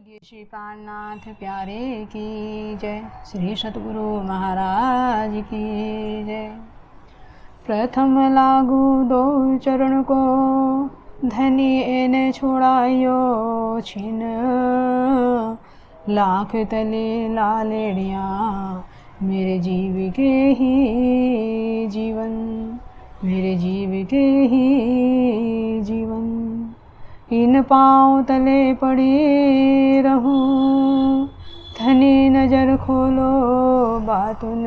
ये श्री प्राणनाथ प्यारे की जय, श्री सतगुरु महाराज की जय। प्रथम लागू दो चरण को, धनी एने छोड़ायो छिन। लाख तले लालेड़िया, मेरे जीव के ही जीवन, मेरे जीव के ही जीवन। इन पाँव तले पड़ी रहूं, धनी नजर खोलो बातुन।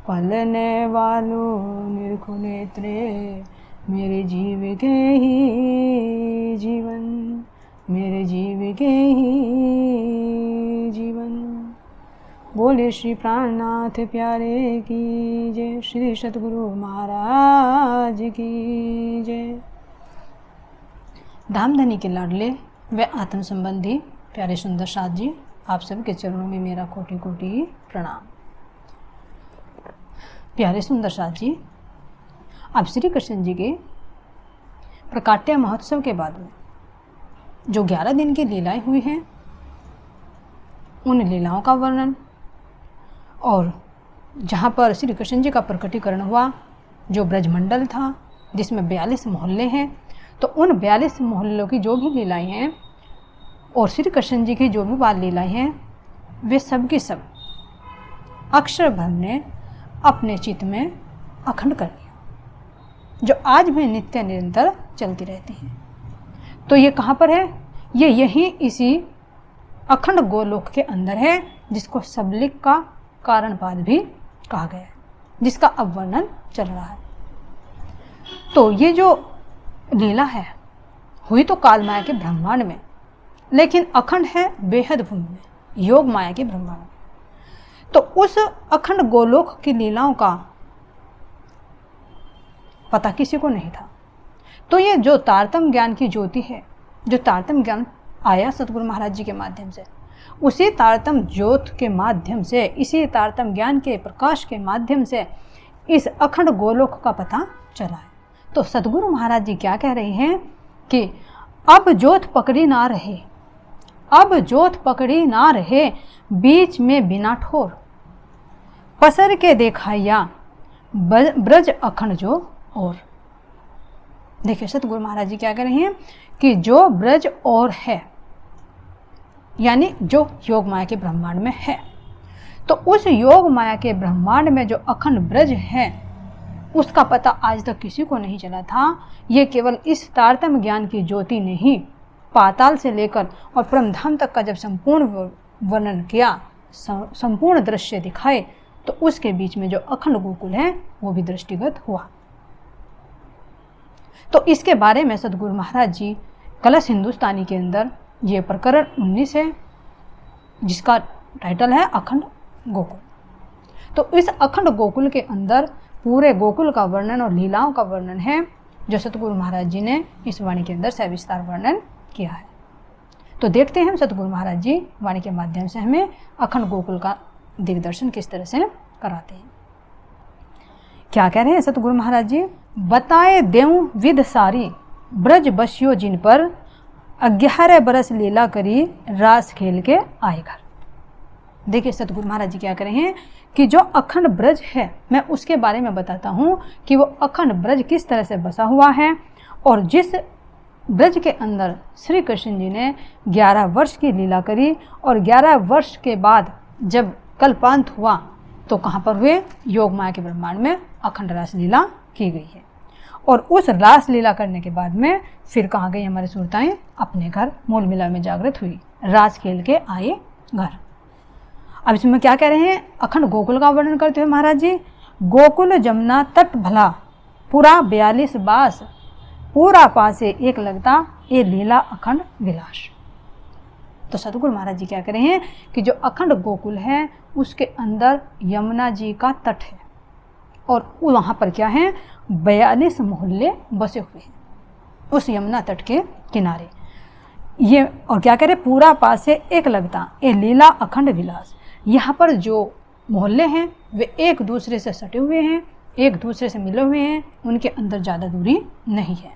पलने वालो निरखु नेत्रे, मेरे जीव के ही जीवन, मेरे जीव के ही जीवन। बोले श्री प्राणनाथ प्यारे की जय, श्री सतगुरु महाराज की जय। धामधनी के लाडले व आत्म संबंधी प्यारे सुंदर साथ जी, आप सबके चरणों में मेरा कोटि कोटि प्रणाम। प्यारे सुंदर साथ जी, अब श्री कृष्ण जी के प्रकाट्य महोत्सव के बाद में जो 11 दिन की लीलाएं हुई हैं, उन लीलाओं का वर्णन, और जहाँ पर श्री कृष्ण जी का प्रकटीकरण हुआ, जो ब्रजमंडल था जिसमें 42 मोहल्ले हैं, तो उन 42 मोहल्लों की जो भी लीलाएं हैं और श्री कृष्ण जी की जो भी बाल लीलाएं हैं, वे सब की सब अक्षर भर ने अपने चित्त में अखंड कर लिया, जो आज भी नित्य निरंतर चलती रहती हैं। तो ये कहाँ पर है? ये यही इसी अखंड गोलोक के अंदर है, जिसको सबलिक का कारणपाद भी कहा गया है, जिसका अब वर्णन चल रहा है। तो ये जो लीला है हुई तो काल माया के ब्रह्मांड में, लेकिन अखंड है बेहद भूमि में, योग माया के ब्रह्मांड में। तो उस अखंड गोलोक की लीलाओं का पता किसी को नहीं था। तो ये जो तारतम ज्ञान की ज्योति है, जो तारतम ज्ञान आया सतगुरु महाराज जी के माध्यम से, उसी तारतम ज्योत के माध्यम से, इसी तारतम ज्ञान के प्रकाश के माध्यम से इस अखंड गोलोक का पता चला है। तो सतगुरु महाराज जी क्या कह रहे हैं कि अब जोत पकड़ी ना रहे, अब जोत पकड़ी ना रहे, बीच में बिना ठोर, पसर के देखाया ब्रज अखंड जो और। देखिए सतगुरु महाराज जी क्या कह रहे हैं कि जो ब्रज और है, यानी जो योग माया के ब्रह्मांड में है, तो उस योग माया के ब्रह्मांड में जो अखंड ब्रज है, उसका पता आज तक किसी को नहीं चला था। ये केवल इस तारतम्य ज्ञान की ज्योति ने ही पाताल से लेकर और परमधाम तक का जब संपूर्ण वर्णन किया, संपूर्ण दृश्य दिखाए, तो उसके बीच में जो अखंड गोकुल है वो भी दृष्टिगत हुआ। तो इसके बारे में सतगुरु महाराज जी कलश हिंदुस्तानी के अंदर ये प्रकरण 19 है, जिसका टाइटल है अखंड गोकुल। तो इस अखंड गोकुल के अंदर पूरे गोकुल का वर्णन और लीलाओं का वर्णन है, जो सतगुरु महाराज जी ने इस वाणी के अंदर सविस्तार वर्णन किया है। तो देखते हैं हम सतगुरु महाराज जी वाणी के माध्यम से हमें अखंड गोकुल का दिग्दर्शन किस तरह से कराते हैं। क्या कह रहे हैं सतगुरु महाराज जी? बताए देऊं विद सारी, ब्रज बसियो जिन पर, 11 बरस लीला करी, रास खेल के आए घर। देखिए सतगुरु महाराज जी क्या कह रहे हैं कि जो अखंड ब्रज है, मैं उसके बारे में बताता हूँ कि वो अखंड ब्रज किस तरह से बसा हुआ है, और जिस ब्रज के अंदर श्री कृष्ण जी ने 11 वर्ष की लीला करी, और 11 वर्ष के बाद जब कल्पांत हुआ तो कहाँ पर हुए? योग माया के ब्रह्मांड में अखंड रास लीला की गई है। और उस रास लीला करने के बाद में फिर कहाँ गई हमारी सुरताएं? अपने घर मूल मिला में जागृत हुई, रास खेल के आए घर। अब इसमें क्या कह रहे हैं? अखंड गोकुल का वर्णन करते हुए महाराज जी, गोकुल जमुना तट भला, पूरा 42 बास, पूरा पासे एक लगता, ये लीला अखंड विलास। तो सतगुरु महाराज जी क्या कह रहे हैं कि जो अखंड गोकुल है, उसके अंदर यमुना जी का तट है, और वहाँ पर क्या है? 42 मोहल्ले बसे हुए हैं उस यमुना तट के किनारे। ये और क्या कह रहे? पूरा पासे एक लगता, ये लीला अखंड विलास। यहाँ पर जो मोहल्ले हैं वे एक दूसरे से सटे हुए हैं, एक दूसरे से मिले हुए हैं, उनके अंदर ज़्यादा दूरी नहीं है।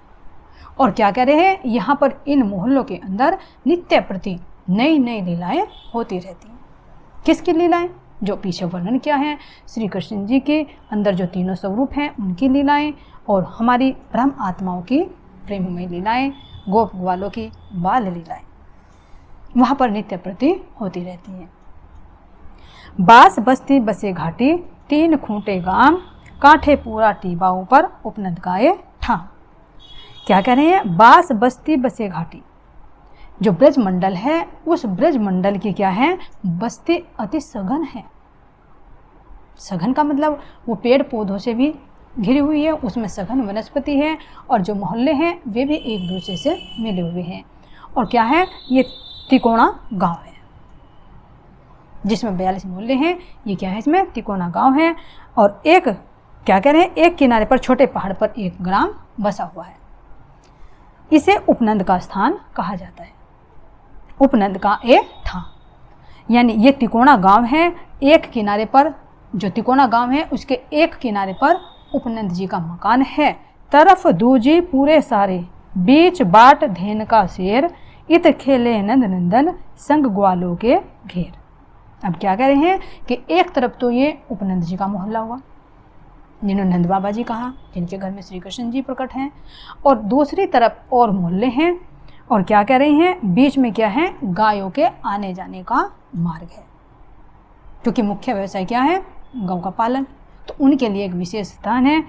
और क्या कह रहे हैं, यहाँ पर इन मोहल्लों के अंदर नित्य प्रति नई नई लीलाएं होती रहती हैं। किसकी लीलाएं? जो पीछे वर्णन किया है, श्री कृष्ण जी के अंदर जो तीनों स्वरूप हैं उनकी लीलाएं, और हमारी ब्रह्म आत्माओं की प्रेममय लीलाएं, गोप ग्वालों की बाल लीलाएं वहाँ पर नित्य प्रति होती रहती हैं। बास बस्ती बसे घाटी, तीन खूंटे गाम, कांठे पूरा टीबाओं पर उपनंद गाए ठाम। क्या कह रहे हैं? बास बस्ती बसे घाटी, जो ब्रज मंडल है उस ब्रज मंडल की क्या है, बस्ती अति सघन है। सघन का मतलब वो पेड़ पौधों से भी घिरी हुई है, उसमें सघन वनस्पति है, और जो मोहल्ले हैं वे भी एक दूसरे से मिले हुए हैं। और क्या है, ये तिकोना गांव है जिसमें 42 मोहल्ले हैं। ये क्या है, इसमें तिकोना गांव है। और एक क्या कह रहे हैं, एक किनारे पर छोटे पहाड़ पर एक ग्राम बसा हुआ है। इसे उपनंद का स्थान कहा जाता है, उपनंद का एक ठाम। यानी ये तिकोना गांव है, एक किनारे पर जो तिकोना गांव है उसके एक किनारे पर उपनंद जी का मकान है। तरफ दूजी पूरे सारे, बीच बाट धेन का शेर, इत खेले नंद नंदन संग ग्वालों के घेर। अब क्या कह रहे हैं कि एक तरफ तो ये उपनंद जी का मोहल्ला हुआ जिन्होंने नंद बाबा जी कहा, जिनके घर में श्री कृष्ण जी प्रकट हैं, और दूसरी तरफ और मोहल्ले हैं। और क्या कह रहे हैं, बीच में क्या है, गायों के आने जाने का मार्ग है, क्योंकि मुख्य व्यवसाय क्या है, गौ का पालन। तो उनके लिए एक विशेष स्थान है।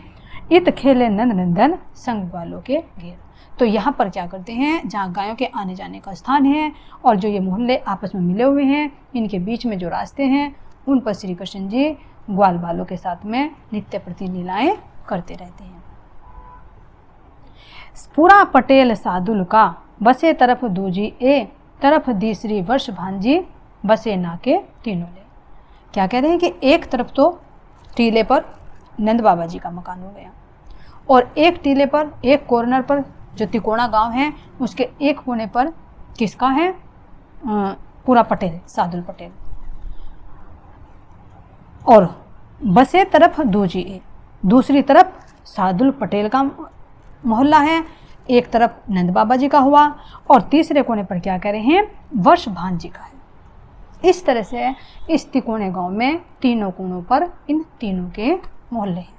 इत खेले नंद नंदन संग ग्वालों के घेर। तो यहाँ पर क्या करते हैं, जहाँ गायों के आने जाने का स्थान है और जो ये मोहल्ले आपस में मिले हुए हैं, इनके बीच में जो रास्ते हैं उन पर श्री कृष्ण जी ग्वाल बालों के साथ में नित्य प्रति लीलाएं करते रहते हैं। पूरा पटेल सादुल का, बसे तरफ दूजी ए, तरफ तीसरी वर्ष भांजी, बसे नाके तीनों ले। क्या कह रहे हैं कि एक तरफ तो टीले पर नंद बाबा जी का मकान हो गया, और एक टीले पर, एक कॉर्नर पर जो तिकोना गांव है उसके एक कोने पर किसका है, पूरा पटेल, सादुल पटेल। और बसे तरफ दूजी ए, दूसरी तरफ सादुल पटेल का मोहल्ला है, एक तरफ नंद बाबा जी का हुआ, और तीसरे कोने पर क्या कह रहे हैं, वर्ष भान जी का है। इस तरह से इस तिकोने गांव में तीनों कोनों पर इन तीनों के मोहल्ले हैं।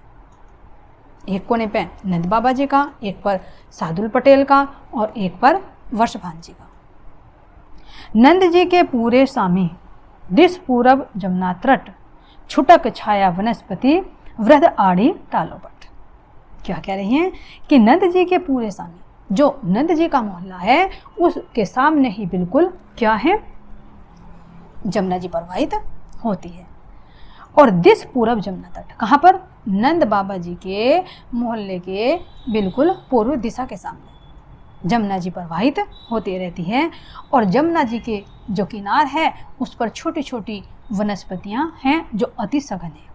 एक कोने पे नंद बाबा जी का, एक पर सादुल पटेल का, और एक पर वर्ष भान जी का। नंद जी के पूरे सामी, दिस पूरब जमुना तट, छुटक छाया वनस्पति, वृद्ध आड़ी तालोबट। क्या कह रहे हैं कि नंद जी के पूरे सामी, जो नंद जी का मोहल्ला है उसके सामने ही बिल्कुल क्या है, जमुना जी प्रवाहित होती है। और दिस पूरब जमुना तट, कहाँ पर, नंद बाबा जी के मोहल्ले के बिल्कुल पूर्व दिशा के सामने जमुना जी प्रवाहित होती रहती है। और जमुना जी के जो किनार है उस पर छोटी छोटी वनस्पतियां हैं जो अति सघन है।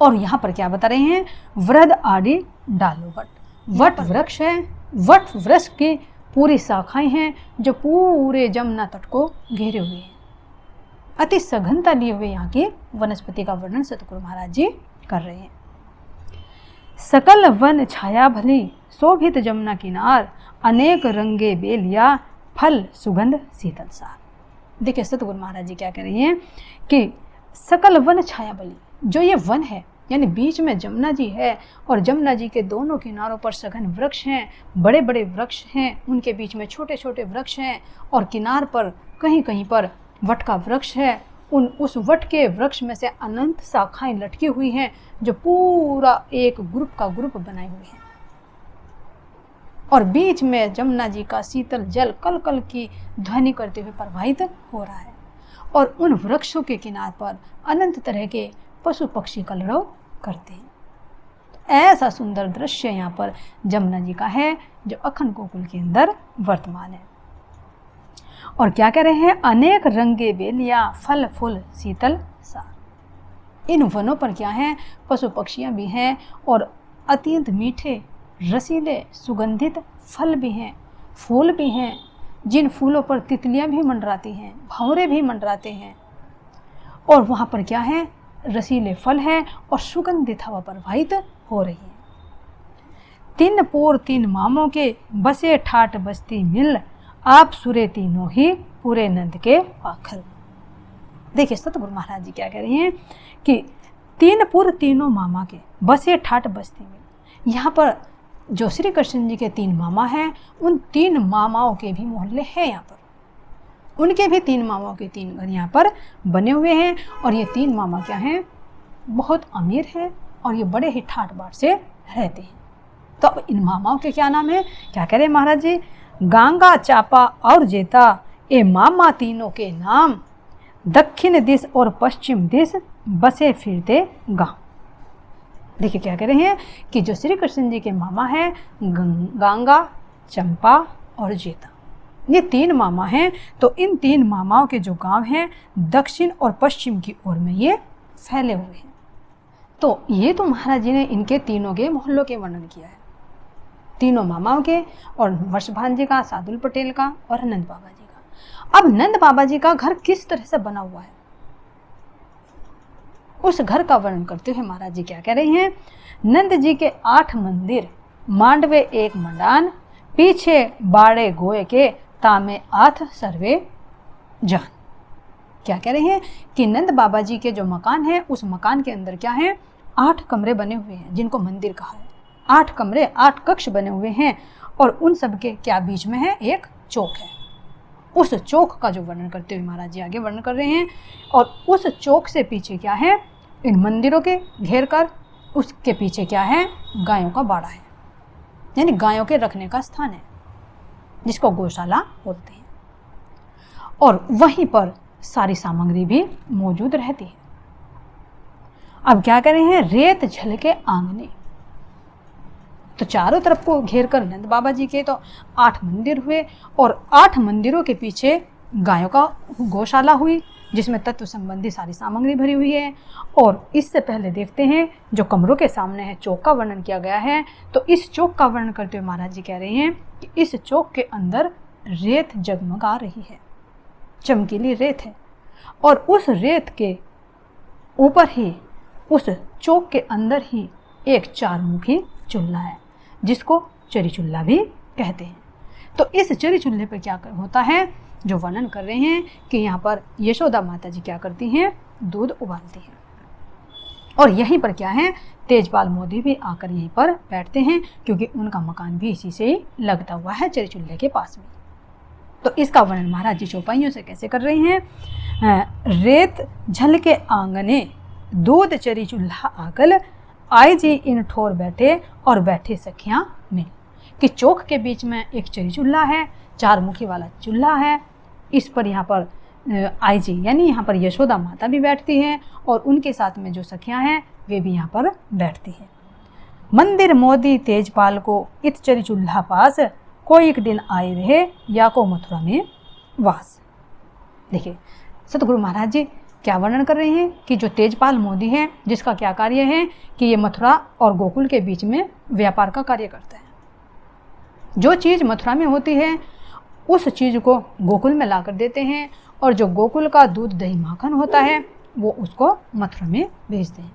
और यहाँ पर क्या बता रहे हैं, वृद्ध आड़ी डालो वट, वट वृक्ष है, वट वृक्ष की पूरी शाखाएं हैं जो पूरे जमुना तट को घेरे हुए हैं। अति सघनता लिए हुए यहाँ की वनस्पति का वर्णन सतगुरु महाराज जी कर रहे हैं। सकल वन छाया भली, शोभित जमुना किनार, अनेक रंगे बेलिया, फल सुगंध शीतल सार। देखिए सतगुरु महाराज जी क्या कह रही हैं कि सकल वन छाया भली, जो ये वन है यानी बीच में जमुना जी है, और जमुना जी के दोनों किनारों पर सघन वृक्ष हैं, बड़े बड़े वृक्ष हैं, उनके बीच में छोटे छोटे वृक्ष हैं, और किनार पर कहीं कहीं पर वट का वृक्ष है। उस वट के वृक्ष में से अनंत शाखाएं लटकी हुई हैं जो पूरा एक ग्रुप का ग्रुप बनाए हुए हैं, और बीच में जमुना जी का शीतल जल कल कल की ध्वनि करते हुए प्रवाहित हो रहा है, और उन वृक्षों के किनार पर अनंत तरह के पशु पक्षी कलरव करते हैं। तो ऐसा सुंदर दृश्य यहाँ पर जमुना जी का है जो अखंड गोकुल के अंदर वर्तमान है। और क्या कह रहे हैं, अनेक रंगे बेलिया, फल फूल शीतल सार। इन वनों पर क्या है, पशु पक्षियाँ भी हैं, और अत्यंत मीठे रसीले सुगंधित फल भी हैं, फूल भी हैं, जिन फूलों पर तितलियाँ भी मंडराती हैं, भंवरे भी मंडराते हैं। और वहाँ पर क्या है, रसीले फल हैं और सुगंधित हवा प्रवाहित हो रही है। तीन पुर तीन मामों के, बसे ठाट बस्ती मिल, आप सुरे तीनों ही पूरे नंद के पाखल। देखिए सतगुरु महाराज जी क्या कह रहे हैं कि तीन पुर तीनों मामा के, बसे ठाट बस्ती मिल। यहाँ पर जो श्री कृष्ण जी के तीन मामा हैं, उन तीन मामाओं के भी मोहल्ले हैं यहाँ पर, उनके भी तीन मामाओं के तीन घर यहाँ पर बने हुए हैं। और ये तीन मामा क्या हैं, बहुत अमीर हैं और ये बड़े ही ठाट बाट से रहते हैं। तो अब इन मामाओं के क्या नाम है, क्या कह रहे हैं महाराज जी, गांगा चापा और जेता, ये मामा तीनों के नाम, दक्षिण दिश और पश्चिम दिश बसे फिरते गांव। देखिए क्या कह रहे हैं कि जो श्री कृष्ण जी के मामा हैं, गांगा, चंपा और जेता, ये तीन मामा हैं। तो इन तीन मामाओं के जो गांव हैं, दक्षिण और पश्चिम की ओर में ये फैले हुए हैं। तो ये तो महाराज जी ने इनके तीनों के मोहल्लों के वर्णन किया है, तीनों मामाओं के, और वर्षभान जी का, सादुल पटेल का और नंद बाबा जी का। अब नंद बाबा जी का घर किस तरह से बना हुआ है, उस घर का वर्णन करते हुए महाराज जी क्या कह रहे हैं, नंद जी के 8 मंदिर, मांडवे 1 मंडान, पीछे बाड़े गोए के, तामे आथ सर्वे जान। क्या कह रहे हैं कि नंद बाबा जी के जो मकान है, उस मकान के अंदर क्या है, 8 कमरे बने हुए हैं जिनको मंदिर कहा है। 8 कमरे, 8 कक्ष बने हुए हैं और उन सब के क्या बीच में है, एक चौक है। उस चौक का जो वर्णन करते हुए महाराज जी आगे वर्णन कर रहे हैं। और उस चौक से पीछे क्या है, इन मंदिरों के घेर कर, उसके पीछे क्या है, गायों का बाड़ा है, यानी गायों के रखने का स्थान है जिसको गौशाला बोलते हैं। और वहीं पर सारी सामग्री भी मौजूद रहती है। अब क्या कर रहे हैं, रेत झलके आंगने, तो चारों तरफ को घेर कर नंद बाबा जी के तो 8 मंदिर हुए और 8 मंदिरों के पीछे गायों का गौशाला हुई जिसमें तत्व संबंधी सारी सामग्री भरी हुई है। और इससे पहले देखते हैं जो कमरों के सामने है, चौक का वर्णन किया गया है। तो इस चौक का वर्णन करते हुए महाराज जी कह रहे हैं कि इस चौक के अंदर रेत जगमगा रही है, चमकीली रेत है, और उस रेत के ऊपर ही, उस चौक के अंदर ही एक 4 मुखी चूल्हा है जिसको चरी चूल्हा भी कहते हैं। तो इस चरी चूल्हे पर क्या होता है, जो वर्णन कर रहे हैं कि यहाँ पर यशोदा माता जी क्या करती हैं, दूध उबालती हैं। और यहीं पर क्या है, तेजपाल मोदी भी आकर यहीं पर बैठते हैं क्योंकि उनका मकान भी इसी से ही लगता हुआ है, चरी चूल्हे के पास में। तो इसका वर्णन महाराज जी चौपाइयों से कैसे कर रहे हैं, रेत झल के आंगने, दूध चरी चूल्हा आगल, आई जी इन ठोर बैठे और बैठे सखियां मिल। कि चौक के बीच में एक चरी चूल्हा है, 4 मुखी वाला चूल्हा है। इस पर यहाँ पर आई जी यानी यहाँ पर यशोदा माता भी बैठती हैं और उनके साथ में जो सखियां हैं वे भी यहाँ पर बैठती हैं। मंदिर मोदी तेजपाल को इत चरी चूल्हा पास, कोई एक दिन आए रहे या को मथुरा में वास। देखिए सतगुरु महाराज जी क्या वर्णन कर रहे हैं कि जो तेजपाल मोदी है, जिसका क्या कार्य है कि ये मथुरा और गोकुल के बीच में व्यापार का कार्य करता है। जो चीज़ मथुरा में होती है उस चीज़ को गोकुल में ला कर देते हैं और जो गोकुल का दूध दही माखन होता है वो उसको मथुरा में भेजते हैं।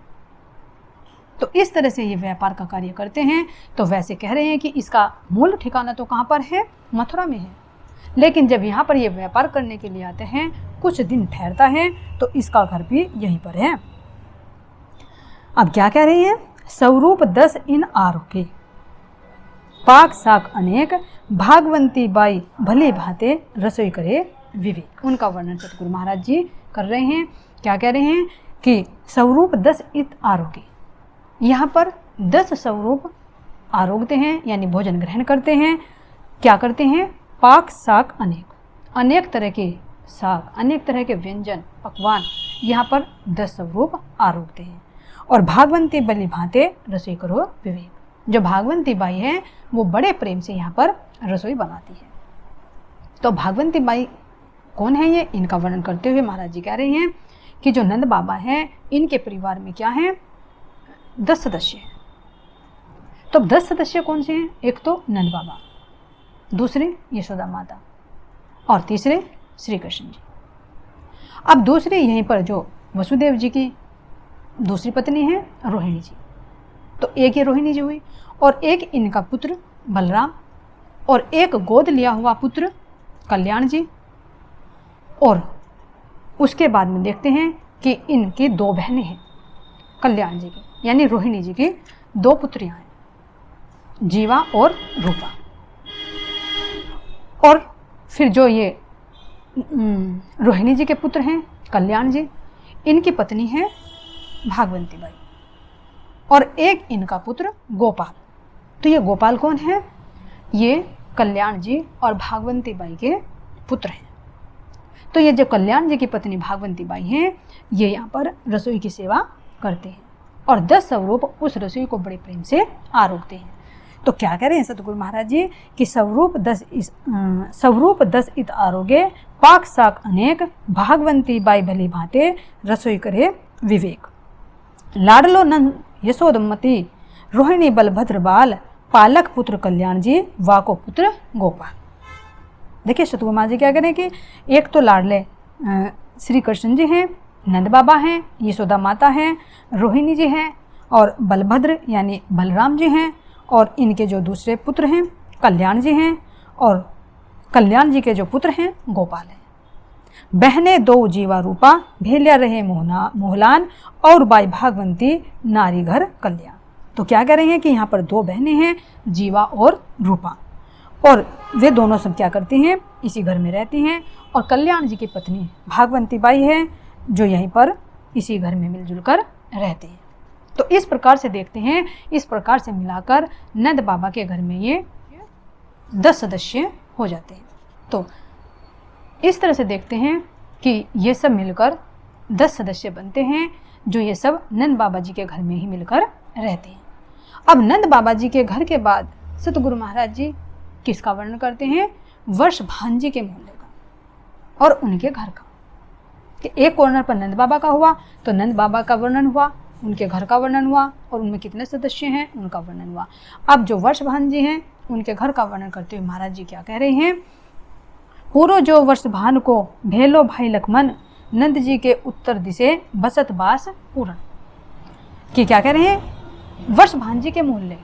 तो इस तरह से ये व्यापार का कार्य करते हैं। तो वैसे कह रहे हैं कि इसका मूल ठिकाना तो कहाँ पर है, मथुरा में है, लेकिन जब यहाँ पर ये व्यापार करने के लिए आते हैं, कुछ दिन ठहरता है, तो इसका घर भी यहीं पर है। अब क्या कह रहे हैं, स्वरूप 10 इन आरोके, पाक साक अनेक, भागवंती बाई भली भांते रसोई करे विवेक। उनका वर्णन सतगुरु महाराज जी कर रहे हैं। क्या कह रहे हैं कि स्वरूप 10 इत आरोगे, यहाँ पर 10 स्वरूप आरोगते हैं यानी भोजन ग्रहण करते हैं। क्या करते हैं, पाक साक अनेक, अनेक तरह के साग, अनेक तरह के व्यंजन पकवान यहाँ पर 10 स्वरूप आरोगते हैं। और भागवंती बलि भांते रसोई करो विवेक, जो भागवंती बाई है वो बड़े प्रेम से यहाँ पर रसोई बनाती है। तो भागवंती बाई कौन है ये, इनका वर्णन करते हुए महाराज जी कह रहे हैं कि जो नंद बाबा हैं इनके परिवार में क्या है, 10 सदस्य हैं। तो 10 सदस्य कौन से हैं, एक तो नंद बाबा, दूसरे यशोदा माता और तीसरे श्री कृष्ण जी। अब दूसरे यहीं पर जो वसुदेव जी की दूसरी पत्नी है रोहिणी जी, तो एक ये रोहिणी जी हुई, और एक इनका पुत्र बलराम, और एक गोद लिया हुआ पुत्र कल्याण जी। और उसके बाद में देखते हैं कि इनकी 2 बहनें हैं कल्याण जी की, यानी रोहिणी जी की 2 पुत्रियां हैं, जीवा और रूपा। और फिर जो ये रोहिणी जी के पुत्र हैं कल्याण जी, इनकी पत्नी है भागवती बाई, और एक इनका पुत्र गोपाल। तो ये गोपाल कौन है? ये कल्याण जी और भागवती बाई के पुत्र हैं। तो ये जो कल्याण जी की पत्नी भागवती बाई हैं, ये यहाँ पर रसोई की सेवा करते हैं और 10 स्वरूप उस रसोई को बड़े प्रेम से आरोगते हैं। तो क्या कह रहे हैं सतगुरु महाराज जी कि स्वरूप 10 इत आरोगे, पाक साक अनेक, भागवती बाई भली भांते, रसोई करे विवेक। लाडलो नंद यशोदमती, रोहिणी बलभद्र बाल, पालक पुत्र कल्याण जी, वाको पुत्र गोपाल। देखिए सतगुरु महाराज जी क्या करें कि एक तो लाडले श्री कृष्ण जी हैं, नंद बाबा हैं, यशोदा माता हैं, रोहिणी जी हैं, और बलभद्र यानी बलराम जी हैं, और इनके जो दूसरे पुत्र हैं कल्याण जी हैं, और कल्याण जी के जो पुत्र हैं गोपाल हैं। बहने 2 जीवा रूपा, भेलिया रहे मोहलान, और बाई भागवती नारी घर कल्याण। तो क्या कह रहे हैं कि यहाँ पर 2 बहनें हैं, जीवा और रूपा, और वे दोनों सब क्या करती हैं? इसी घर में रहती हैं। और कल्याण जी की पत्नी भागवती बाई है जो यहीं पर इसी घर में मिलजुल कर रहती हैं। तो इस प्रकार से देखते हैं, इस प्रकार से मिलाकर नंद बाबा के घर में ये 10 सदस्य हो जाते हैं। तो इस तरह से देखते हैं कि ये सब मिलकर 10 सदस्य बनते हैं, जो ये सब नंद बाबा जी के घर में ही मिलकर रहते हैं। अब नंद बाबा जी के घर के बाद सतगुरु महाराज जी किसका वर्णन करते हैं? वर्ष भांजी के मोहल्ले का और उनके घर का। कि एक कॉर्नर पर नंद बाबा का हुआ तो नंद बाबा का वर्णन हुआ, उनके घर का वर्णन हुआ, और उनमें कितने सदस्य हैं उनका वर्णन हुआ। अब जो वर्ष भांजी हैं उनके घर का वर्णन करते हुए महाराज जी क्या कह रहे हैं? पूरो जो वर्ष भान को भेलो भाई लक्ष्मण, नंद जी के उत्तर दिशे बसत बास पूर्ण। कि क्या कह रहे हैं? वर्ष भांजी के मोहल्ले,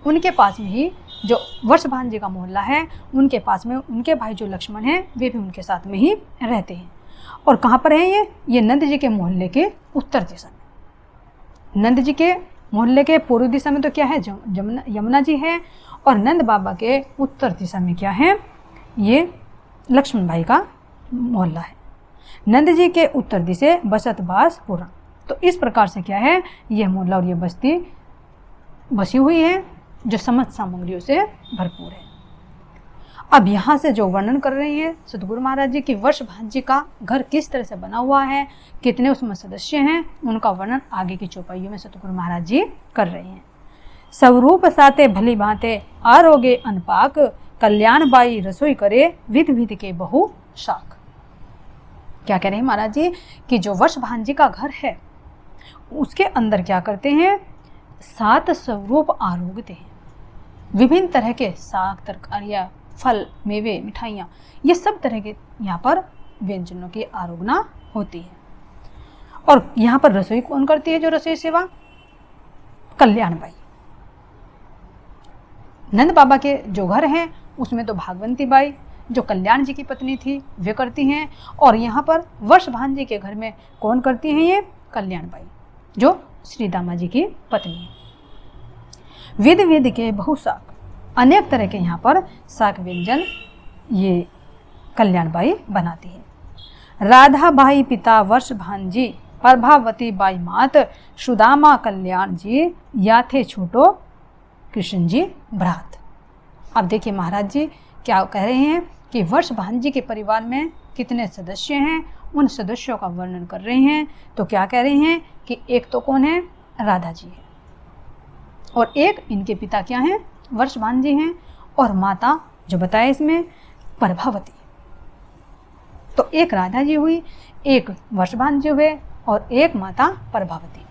उनके पास में ही जो वर्ष भांजी का मोहल्ला है, उनके पास में उनके भाई जो लक्ष्मण हैं वे भी उनके साथ में ही रहते हैं। और कहाँ पर है ये नंद जी के मोहल्ले के उत्तर दिशा में। नंद जी के मोहल्ले के पूर्व दिशा में तो क्या है? यमुना जी है, और नंद बाबा के उत्तर दिशा में क्या है? ये लक्ष्मण भाई का मोहल्ला है। नंद जी के उत्तर दिशा बसत बास पूर्ण। तो इस प्रकार से क्या है? यह मोहल्ला और ये बस्ती बसी हुई है जो समस्त सामग्रियों से भरपूर है। अब यहाँ से जो वर्णन कर रहे हैं सतगुरु महाराज जी की वर्ष भांजी का घर किस तरह से बना हुआ है, कितने उसमें सदस्य हैं, उनका वर्णन आगे की चौपाइयों में सतगुरु महाराज जी कर रहे हैं। स्वरूप साते भली भांते, आरोगे अनपाक, कल्याण बाई रसोई करे, विध विध के बहु शाक। क्या कह रहे हैं महाराज जी कि जो वर्ष भांजी का घर है उसके अंदर क्या करते हैं? 7 स्वरूप आरोगते हैं। विभिन्न तरह के साग, तरकारियाँ, फल, मेवे, मिठाइयाँ, ये सब तरह के यहाँ पर व्यंजनों की आरोगना होती है। और यहाँ पर रसोई कौन करती है? जो रसोई सेवा कल्याण बाई। नंद बाबा के जो घर हैं उसमें तो भागवती बाई जो कल्याण जी की पत्नी थी वे करती हैं, और यहाँ पर वर्ष भांजी के घर में कौन करती हैं? ये कल्याण बाई जो श्री दामा जी की पत्नी है। विध विध के बहु शाक, अनेक तरह के यहाँ पर शाक व्यंजन ये कल्याण बाई बनाती है। राधा बाई पिता वर्ष भांजी, प्रभावती बाई मात, सुदामा कल्याण जी, या थे छोटो कृष्ण जी भ्रात। अब देखिए महाराज जी क्या कह रहे हैं कि वर्ष भांजी के परिवार में कितने सदस्य हैं, उन सदस्यों का वर्णन कर रहे हैं। तो क्या कह रहे हैं कि एक तो कौन है? राधा जी है, और एक इनके पिता क्या हैं? वर्ष भांजी हैं, और माता जो बताया इसमें प्रभावती। तो एक राधा जी हुई, एक वर्ष भांजी हुए, और एक माता प्रभावती।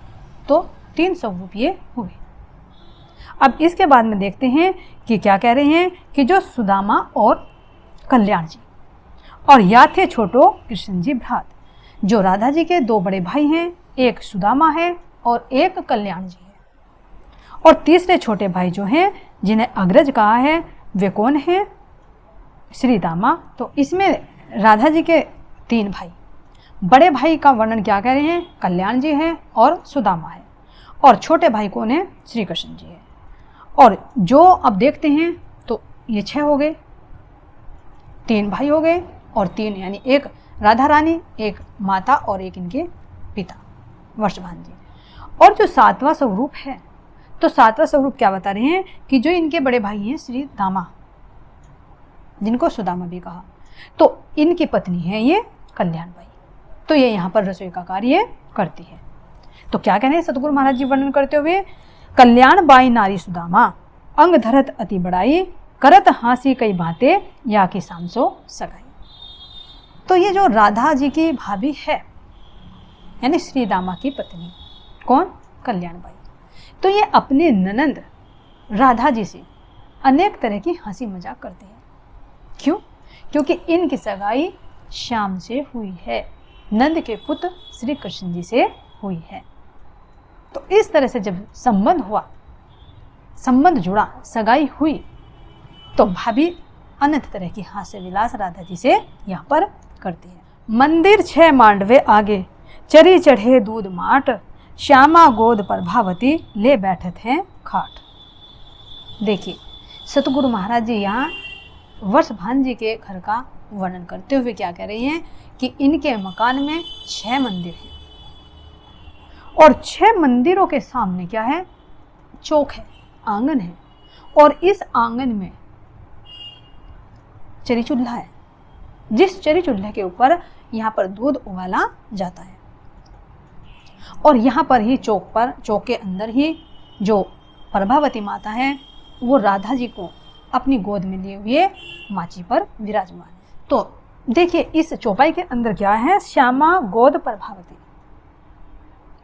तो 3 स्वरूप ये हुए। अब इसके बाद में देखते हैं कि क्या कह रहे हैं कि जो सुदामा और कल्याण जी, और या थे छोटो कृष्ण जी भ्रात। जो राधा जी के 2 बड़े भाई हैं, एक सुदामा है और एक कल्याण जी है। और तीसरे छोटे भाई जो हैं जिन्हें अग्रज कहा है वे कौन हैं? श्री दामा। तो इसमें राधा जी के 3 भाई, बड़े भाई का वर्णन क्या कह रहे हैं? कल्याण जी हैं और सुदामा है, और छोटे भाई कौन है? श्री कृष्ण जी है। और जो अब देखते हैं तो ये 6 हो गए, 3 भाई हो गए और 3 यानी एक राधा रानी, एक माता और एक इनके पिता वर्षभान जी। और जो 7वां स्वरूप है, तो 7वां स्वरूप क्या बता रहे हैं कि जो इनके बड़े भाई हैं श्री दामा, जिनको सुदामा भी कहा, तो इनकी पत्नी है ये कल्याण बाई। तो ये यहाँ पर रसोई का कार्य करती है। तो क्या कहने हैं सतगुरु महाराज जी वर्णन करते हुए? कल्याण बाई नारी सुदामा, अंग धरत अति बड़ाई, करत हासी कई बातें, या की सांसो सगाई। तो ये जो राधा जी की भाभी है यानी श्री दामा की पत्नी, कौन? कल्याण बाई, तो ये अपने ननंद राधा जी से अनेक तरह की हंसी मजाक करते हैं। क्यों? क्योंकि इनकी सगाई श्याम से हुई है, नंद के पुत्र श्री कृष्ण जी से हुई है। तो इस तरह से जब संबंध हुआ, संबंध जुड़ा, सगाई हुई, तो भाभी अनंत तरह की हास्य विलास राधा जी से यहाँ पर करती है। मंदिर 6 मांडवे आगे, चरी चढ़े दूध माट, श्यामा गोद प्रभावती, ले बैठत हैं खाट। देखिए सतगुरु महाराज जी यहाँ वर्षभान जी के घर का वर्णन करते हुए क्या कह रही हैं कि इनके मकान में 6 मंदिर हैं, और 6 मंदिरों के सामने क्या है? चौक है, आंगन है, और इस आंगन में चरी चूल्हा है, जिस चरी चूल्हे के ऊपर यहाँ पर दूध उबाला जाता है। और यहाँ पर ही चौक पर, चौक के अंदर ही जो प्रभावती माता है वो राधा जी को अपनी गोद में लिए हुए माची पर विराजमान है। तो देखिए इस चौपाई के अंदर क्या है? श्यामा गोद प्रभावती,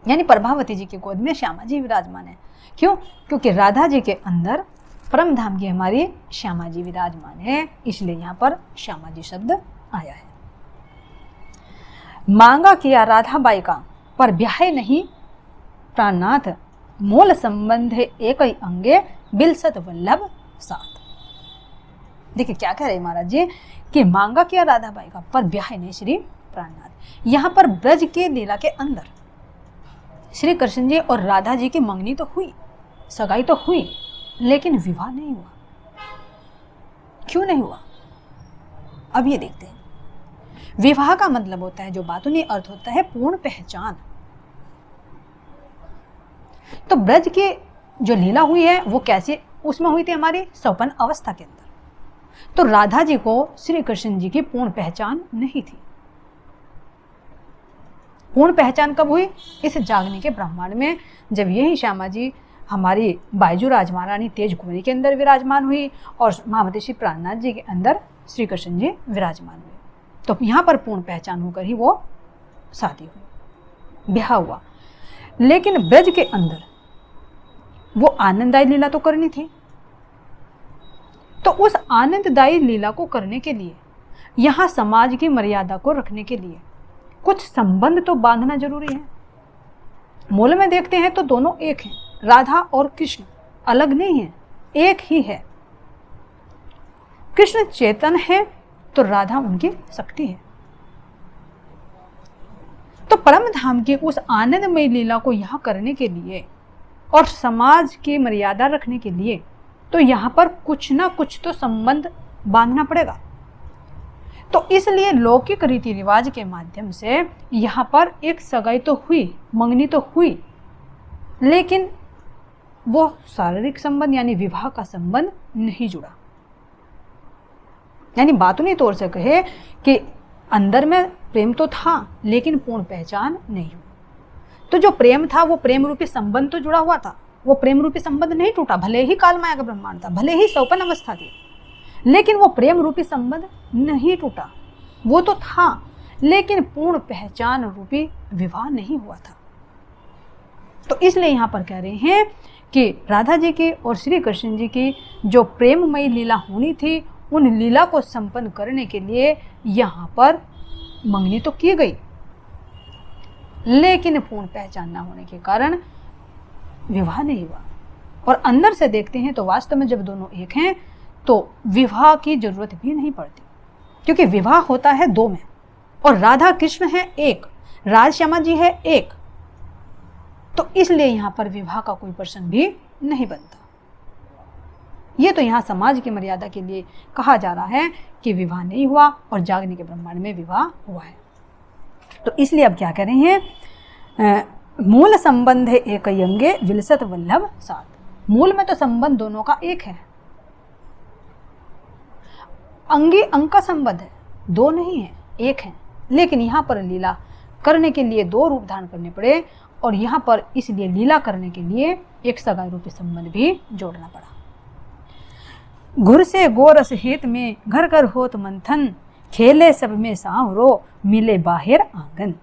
यानी प्रभावती जी की गोद में श्यामा जी विराजमान है। क्यों? क्योंकि राधा जी के अंदर परम धाम की हमारी श्यामा जी विराजमान है, इसलिए यहाँ पर श्यामा जी शब्द आया है। मांगा किया राधा बाई का, पर ब्याह नहीं प्राणनाथ, मोल संबंध एक ही अंगे, बिलसत वल्लभ साथ। देखिए क्या कह रहे हैं महाराज जी कि मांगा किया राधा बाई का, पर ब्याह नहीं श्री प्राणनाथ। यहाँ पर ब्रज के लीला के अंदर श्री कृष्ण जी और राधा जी की मंगनी तो हुई, सगाई तो हुई, लेकिन विवाह नहीं हुआ। क्यों नहीं हुआ? अब ये देखते हैं। विवाह का मतलब होता है, जो बातूनी अर्थ होता है, पूर्ण पहचान। तो ब्रज की जो लीला हुई है वो कैसे उसमें हुई थी? हमारी सौपन अवस्था के अंदर। तो राधा जी को श्री कृष्ण जी की पूर्ण पहचान नहीं थी। पूर्ण पहचान कब हुई? इस जागने के ब्रह्मांड में, जब यही श्यामा जी हमारी बायजू राजमहारानी तेज कुंवरी के अंदर विराजमान हुई और महामती श्री प्राणनाथ जी के अंदर श्री कृष्ण जी विराजमान हुए। तो यहाँ पर पूर्ण पहचान होकर ही वो शादी हुई, ब्याह हुआ। लेकिन ब्रज के अंदर वो आनंददायी लीला तो करनी थी। तो उस आनंददायी लीला को करने के लिए, यहाँ समाज की मर्यादा को रखने के लिए कुछ संबंध तो बांधना जरूरी है। मूल में देखते हैं तो दोनों एक हैं, राधा और कृष्ण अलग नहीं है, एक ही है। कृष्ण चेतन है तो राधा उनकी शक्ति है। तो परम धाम की उस आनंदमय लीला को यहाँ करने के लिए और समाज की मर्यादा रखने के लिए तो यहाँ पर कुछ ना कुछ तो संबंध बांधना पड़ेगा। तो इसलिए लौकिक रीति रिवाज के माध्यम से यहाँ पर एक सगाई तो हुई, मंगनी तो हुई, लेकिन वो शारीरिक संबंध यानी विवाह का संबंध नहीं जुड़ा। यानी बातूनी तौर से कहे कि अंदर में प्रेम तो था लेकिन पूर्ण पहचान नहीं हुई। तो जो प्रेम था वो प्रेम रूपी संबंध तो जुड़ा हुआ था, वो प्रेम रूपी संबंध नहीं टूटा। भले ही काल माया का ब्रह्मांड था, भले ही सौपन अवस्था थी, लेकिन वो प्रेम रूपी संबंध नहीं टूटा। वो तो था, लेकिन पूर्ण पहचान रूपी विवाह नहीं हुआ था। तो इसलिए यहाँ पर कह रहे हैं कि राधा जी की और श्री कृष्ण जी की जो प्रेममयी लीला होनी थी, उन लीला को संपन्न करने के लिए यहाँ पर मंगनी तो की गई, लेकिन पूर्ण पहचान न होने के कारण विवाह नहीं हुआ। और अंदर से देखते हैं तो वास्तव में जब दोनों एक हैं तो विवाह की जरूरत भी नहीं पड़ती, क्योंकि विवाह होता है दो में, और राधा कृष्ण है एक, राजश्यामा जी है एक, तो इसलिए यहां पर विवाह का कोई प्रश्न भी नहीं बनता। ये तो यहाँ समाज की मर्यादा के लिए कहा जा रहा है कि विवाह नहीं हुआ और जागने के ब्रह्मांड में विवाह हुआ है। तो इसलिए अब क्या कह रहे हैं, मूल संबंध है एक यंगे विलसत वल्लभ साथ। मूल में तो संबंध दोनों का एक है, अंगी अंग का संबंध है, दो नहीं है, एक है। लेकिन यहाँ पर लीला करने के लिए दो रूप धारण करने पड़े, और यहाँ पर इसलिए लीला करने के लिए एक सगाई रूपी संबंध भी जोड़ना पड़ा। घुर से गोरस हित में घर घर होत मंथन, खेले सब में सांवरो मिले बाहर आंगन।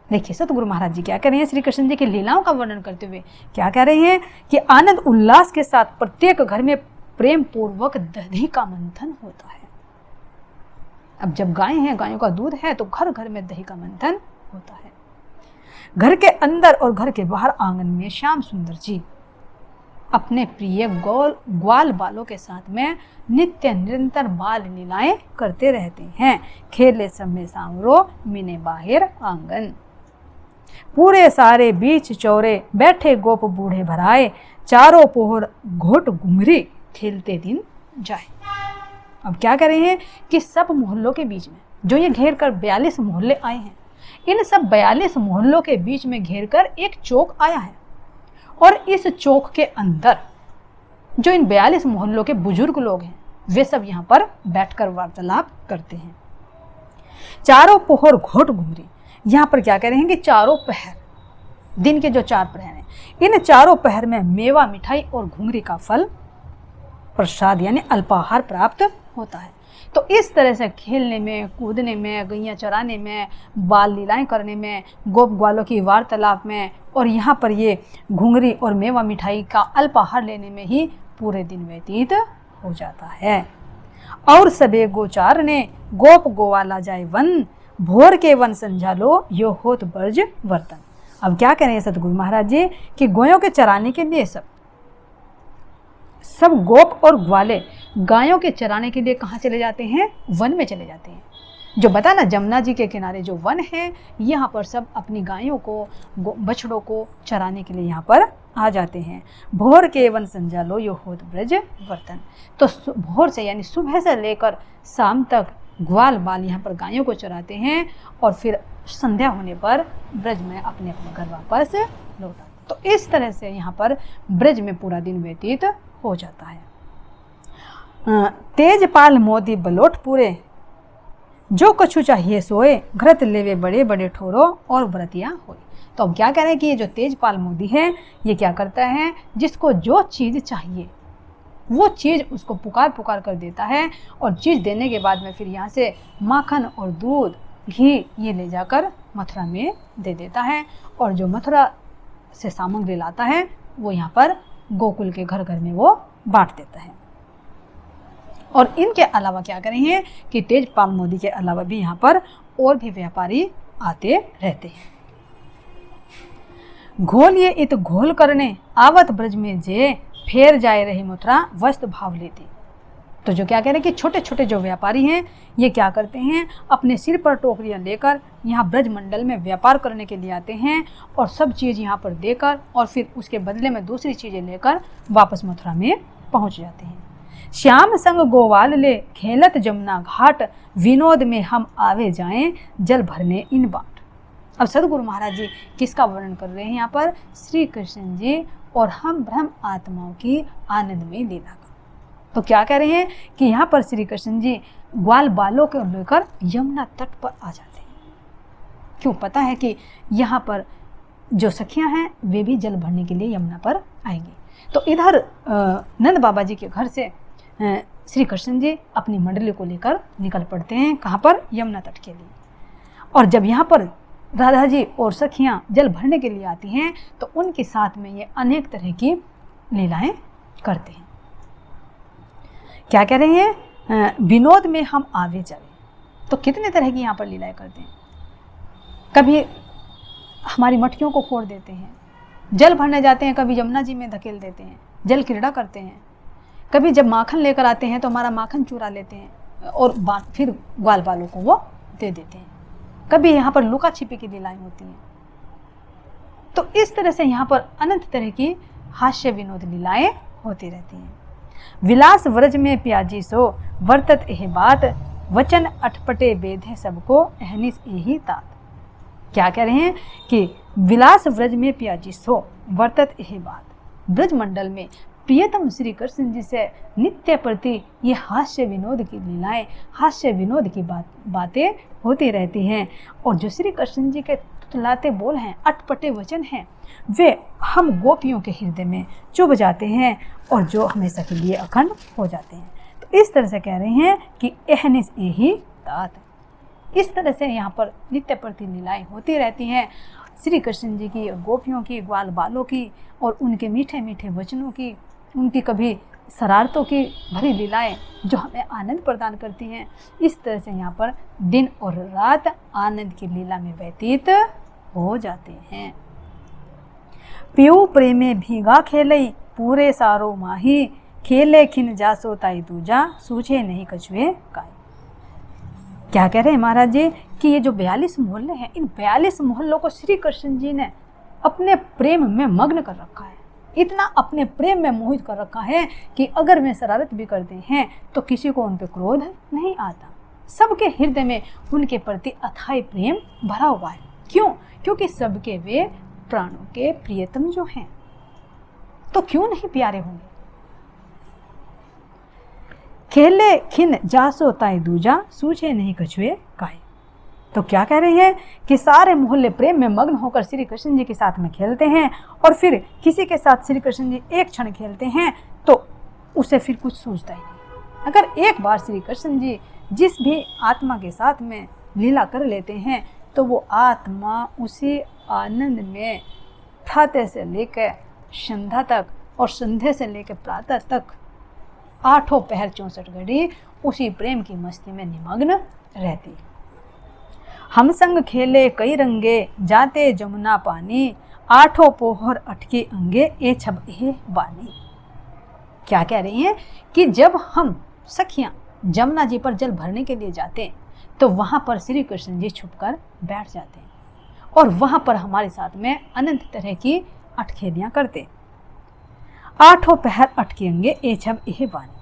देखिए सतगुरु महाराज जी क्या कह रहे हैं, श्री कृष्ण जी की लीलाओं का वर्णन करते हुए क्या कह रहे हैं कि आनंद उल्लास के साथ प्रत्येक घर में प्रेम पूर्वक दही का मंथन होता है। अब जब गाय हैं, गायों का दूध है, तो घर घर में दही का मंथन होता है। घर के अंदर और घर के बाहर आंगन में श्याम सुंदर जी अपने प्रिय ग्वाल बालों के साथ में नित्य निरंतर बाल लीलाएं करते रहते हैं। खेले सब में सांवरो मिने बाहर आंगन, पूरे सारे बीच चौरे बैठे गोप बूढ़े भराए, चारों पोहर घोट घुंघरी खेलते दिन जाए। अब क्या कर रहे हैं कि सब मोहल्लों के बीच में जो ये घेर कर 42 मोहल्ले आए हैं, इन सब 42 मोहल्लों के बीच में घेर कर एक चौक आया है, और इस चौक के अंदर जो इन 42 मोहल्लों के बुजुर्ग लोग हैं वे सब यहाँ पर बैठकर वार्तालाप करते हैं। चारों पोहर घोट घुंघरी, यहाँ पर क्या कह रहे हैं कि चारों पहर, दिन के जो 4 पहर हैं, इन चारों पहर में मेवा मिठाई और घुंघरी का फल प्रसाद यानी अल्पाहार प्राप्त होता है। तो इस तरह से खेलने में, कूदने में, गैया चराने में, बाल लीलाएं करने में, गोप ग्वालों की वार्तालाप में, और यहाँ पर ये घुंघरी और मेवा मिठाई का अल्पाहार लेने में ही पूरे दिन व्यतीत हो जाता है। और सबे गोचार ने गोप गोवाला जाए वन, भोर के वन संझालो यो होत ब्रज वर्तन। अब क्या कह रहे हैं सतगुरु महाराज जी कि गोयों के चराने के लिए सब गोप और ग्वाले गायों के चराने के लिए कहाँ चले जाते हैं, वन में चले जाते हैं। जो बता ना, जमुना जी के किनारे जो वन है, यहाँ पर सब अपनी गायों को, बछड़ों को चराने के लिए यहाँ पर आ जाते हैं। भोर के वन संजालो यो होत ब्रज वर्तन, तो भोर से यानी सुबह से लेकर शाम तक ग्वाल बाल यहाँ पर गायों को चराते हैं, और फिर संध्या होने पर ब्रज में अपने अपने घर वापस लौट आते। तो इस तरह से यहाँ पर ब्रज में पूरा दिन व्यतीत हो जाता है। तेजपाल मोदी बलोट पूरे, जो कछु चाहिए सोए, घृत लेवे बड़े बड़े ठोरो और व्रतिया होए। तो अब क्या कह रहे हैं कि ये जो तेजपाल मोदी है, ये क्या करता है, जिसको जो चीज़ चाहिए वो चीज़ उसको पुकार पुकार कर देता है, और चीज़ देने के बाद में फिर यहाँ से माखन और दूध, घी ये ले जाकर मथुरा में दे देता है, और जो मथुरा से सामग्री लाता है वो यहाँ पर गोकुल के घर घर में वो बांट देता है। और इनके अलावा क्या कर रहे हैं कि तेजपाल मोदी के अलावा भी यहाँ पर और भी व्यापारी आते रहते हैं। घोल ये इत घोल करने आवत ब्रज में जे, फेर जाए रही मथुरा वस्त्र भाव लेती। तो जो क्या कह रहे हैं कि छोटे छोटे जो व्यापारी हैं, ये क्या करते हैं, अपने सिर पर टोकरियां लेकर यहाँ ब्रज मंडल में व्यापार करने के लिए आते हैं, और सब चीज़ यहाँ पर देकर और फिर उसके बदले में दूसरी चीज़ें लेकर वापस मथुरा में पहुँच जाते हैं। श्याम संग गोवाल ले खेलत जमुना घाट, विनोद में हम आवे जाएं जल भरने इन बाट। अब सदगुरु महाराज जी किसका वर्णन कर रहे हैं यहाँ पर, श्री कृष्ण जी और हम ब्रह्म आत्माओं की आनंदमय लीला का। तो क्या कह रहे हैं कि यहाँ पर श्री कृष्ण जी ग्वाल बालों को लेकर यमुना तट पर आ जाते हैं। क्यों, पता है कि यहाँ पर जो सखियाँ हैं वे भी जल भरने के लिए यमुना पर आएंगी। तो इधर नंद बाबा जी के घर से श्री कृष्ण जी अपनी मंडली को लेकर निकल पड़ते हैं, कहाँ पर, यमुना तट के लिए। और जब यहाँ पर राधा जी और सखियाँ जल भरने के लिए आती हैं, तो उनके साथ में ये अनेक तरह की लीलाएं करते हैं। क्या कह रहे हैं, विनोद में हम आवे जावे। तो कितने तरह की यहाँ पर लीलाएं करते हैं। कभी हमारी मटकियों को फोड़ देते हैं, जल भरने जाते हैं, कभी यमुना जी में धकेल देते हैं, जल क्रीड़ा करते हैं। कभी जब माखन लेकर आते हैं तो हमारा माखन चुरा लेते हैं और फिर ग्वाल बालों को वो दे देते हैं। कभी यहाँ पर लुका छिपी की लीलाएं होती हैं। तो इस तरह से यहाँ पर अनंत तरह की हास्य विनोद लीलाएं होती रहती हैं। विलास व्रज में प्याजी सो वर्तत एह बात, वचन अटपटे वेद है सबको अहनिस यही तात। क्या कह रहे हैं कि विलास व्रज में प्याजी सो वर्तत यह बात, ब्रज मंडल में प्रियतम श्री कृष्ण जी से नित्य प्रति ये हास्य विनोद की लीलाएं, हास्य विनोद की बातें होती रहती हैं। और जो श्री कृष्ण जी के तुतलाते बोल हैं, अटपटे वचन हैं, वे हम गोपियों के हृदय में चुभ जाते हैं और जो हमेशा के लिए अखंड हो जाते हैं। तो इस तरह से कह रहे हैं कि एहनिस यही तात। इस तरह से यहाँ पर नित्य प्रति लीलाएं होती रहती हैं श्री कृष्ण जी की, गोपियों की, ग्वाल बालों की, और उनके मीठे मीठे वचनों की, उनकी कभी शरारतों की भरी लीलाएं जो हमें आनंद प्रदान करती हैं। इस तरह से यहाँ पर दिन और रात आनंद की लीला में व्यतीत हो जाते हैं। पियू प्रेमे भीगा खेलई पूरे सारो माही, खेले खिन जासो ताई दूजा सूझे नहीं कछुए काई। क्या कह रहे हैं महाराज जी कि ये जो 42 मोहल्ले हैं, इन 42 मोहल्लों को श्री कृष्ण जी ने अपने प्रेम में मग्न कर रखा है। इतना अपने प्रेम में मोहित कर रखा है कि अगर वे शरारत भी करते हैं तो किसी को उन पर क्रोध नहीं आता। सबके हृदय में उनके प्रति अथाह प्रेम भरा हुआ है। क्यों? क्योंकि सबके वे प्राणों के प्रियतम जो हैं, तो क्यों नहीं प्यारे होंगे। खेले खिन जासो ताई दूजा सूझे नहीं कछुए काई। तो क्या कह रहे हैं कि सारे मोहल्ले प्रेम में मग्न होकर श्री कृष्ण जी के साथ में खेलते हैं, और फिर किसी के साथ श्री कृष्ण जी एक क्षण खेलते हैं तो उसे फिर कुछ सूझता ही नहीं। अगर एक बार श्री कृष्ण जी जिस भी आत्मा के साथ में लीला कर लेते हैं तो वो आत्मा उसी आनंद में प्रातः से लेकर संध्या तक और संध्या से लेकर प्रातः तक 8 पहर 64 घड़ी उसी प्रेम की मस्ती में निमग्न रहती। हम संग खेले कई रंगे जाते जमुना पानी, 8 पोहर अटके अंगे ए छब ए बानी। क्या कह रही हैं कि जब हम सखियां जमुना जी पर जल भरने के लिए जाते हैं तो वहां पर श्री कृष्ण जी छुपकर बैठ जाते हैं और वहां पर हमारे साथ में अनंत तरह की अटखेलियां करते। 8 पहर अटके अंगे ए छब ए बानी।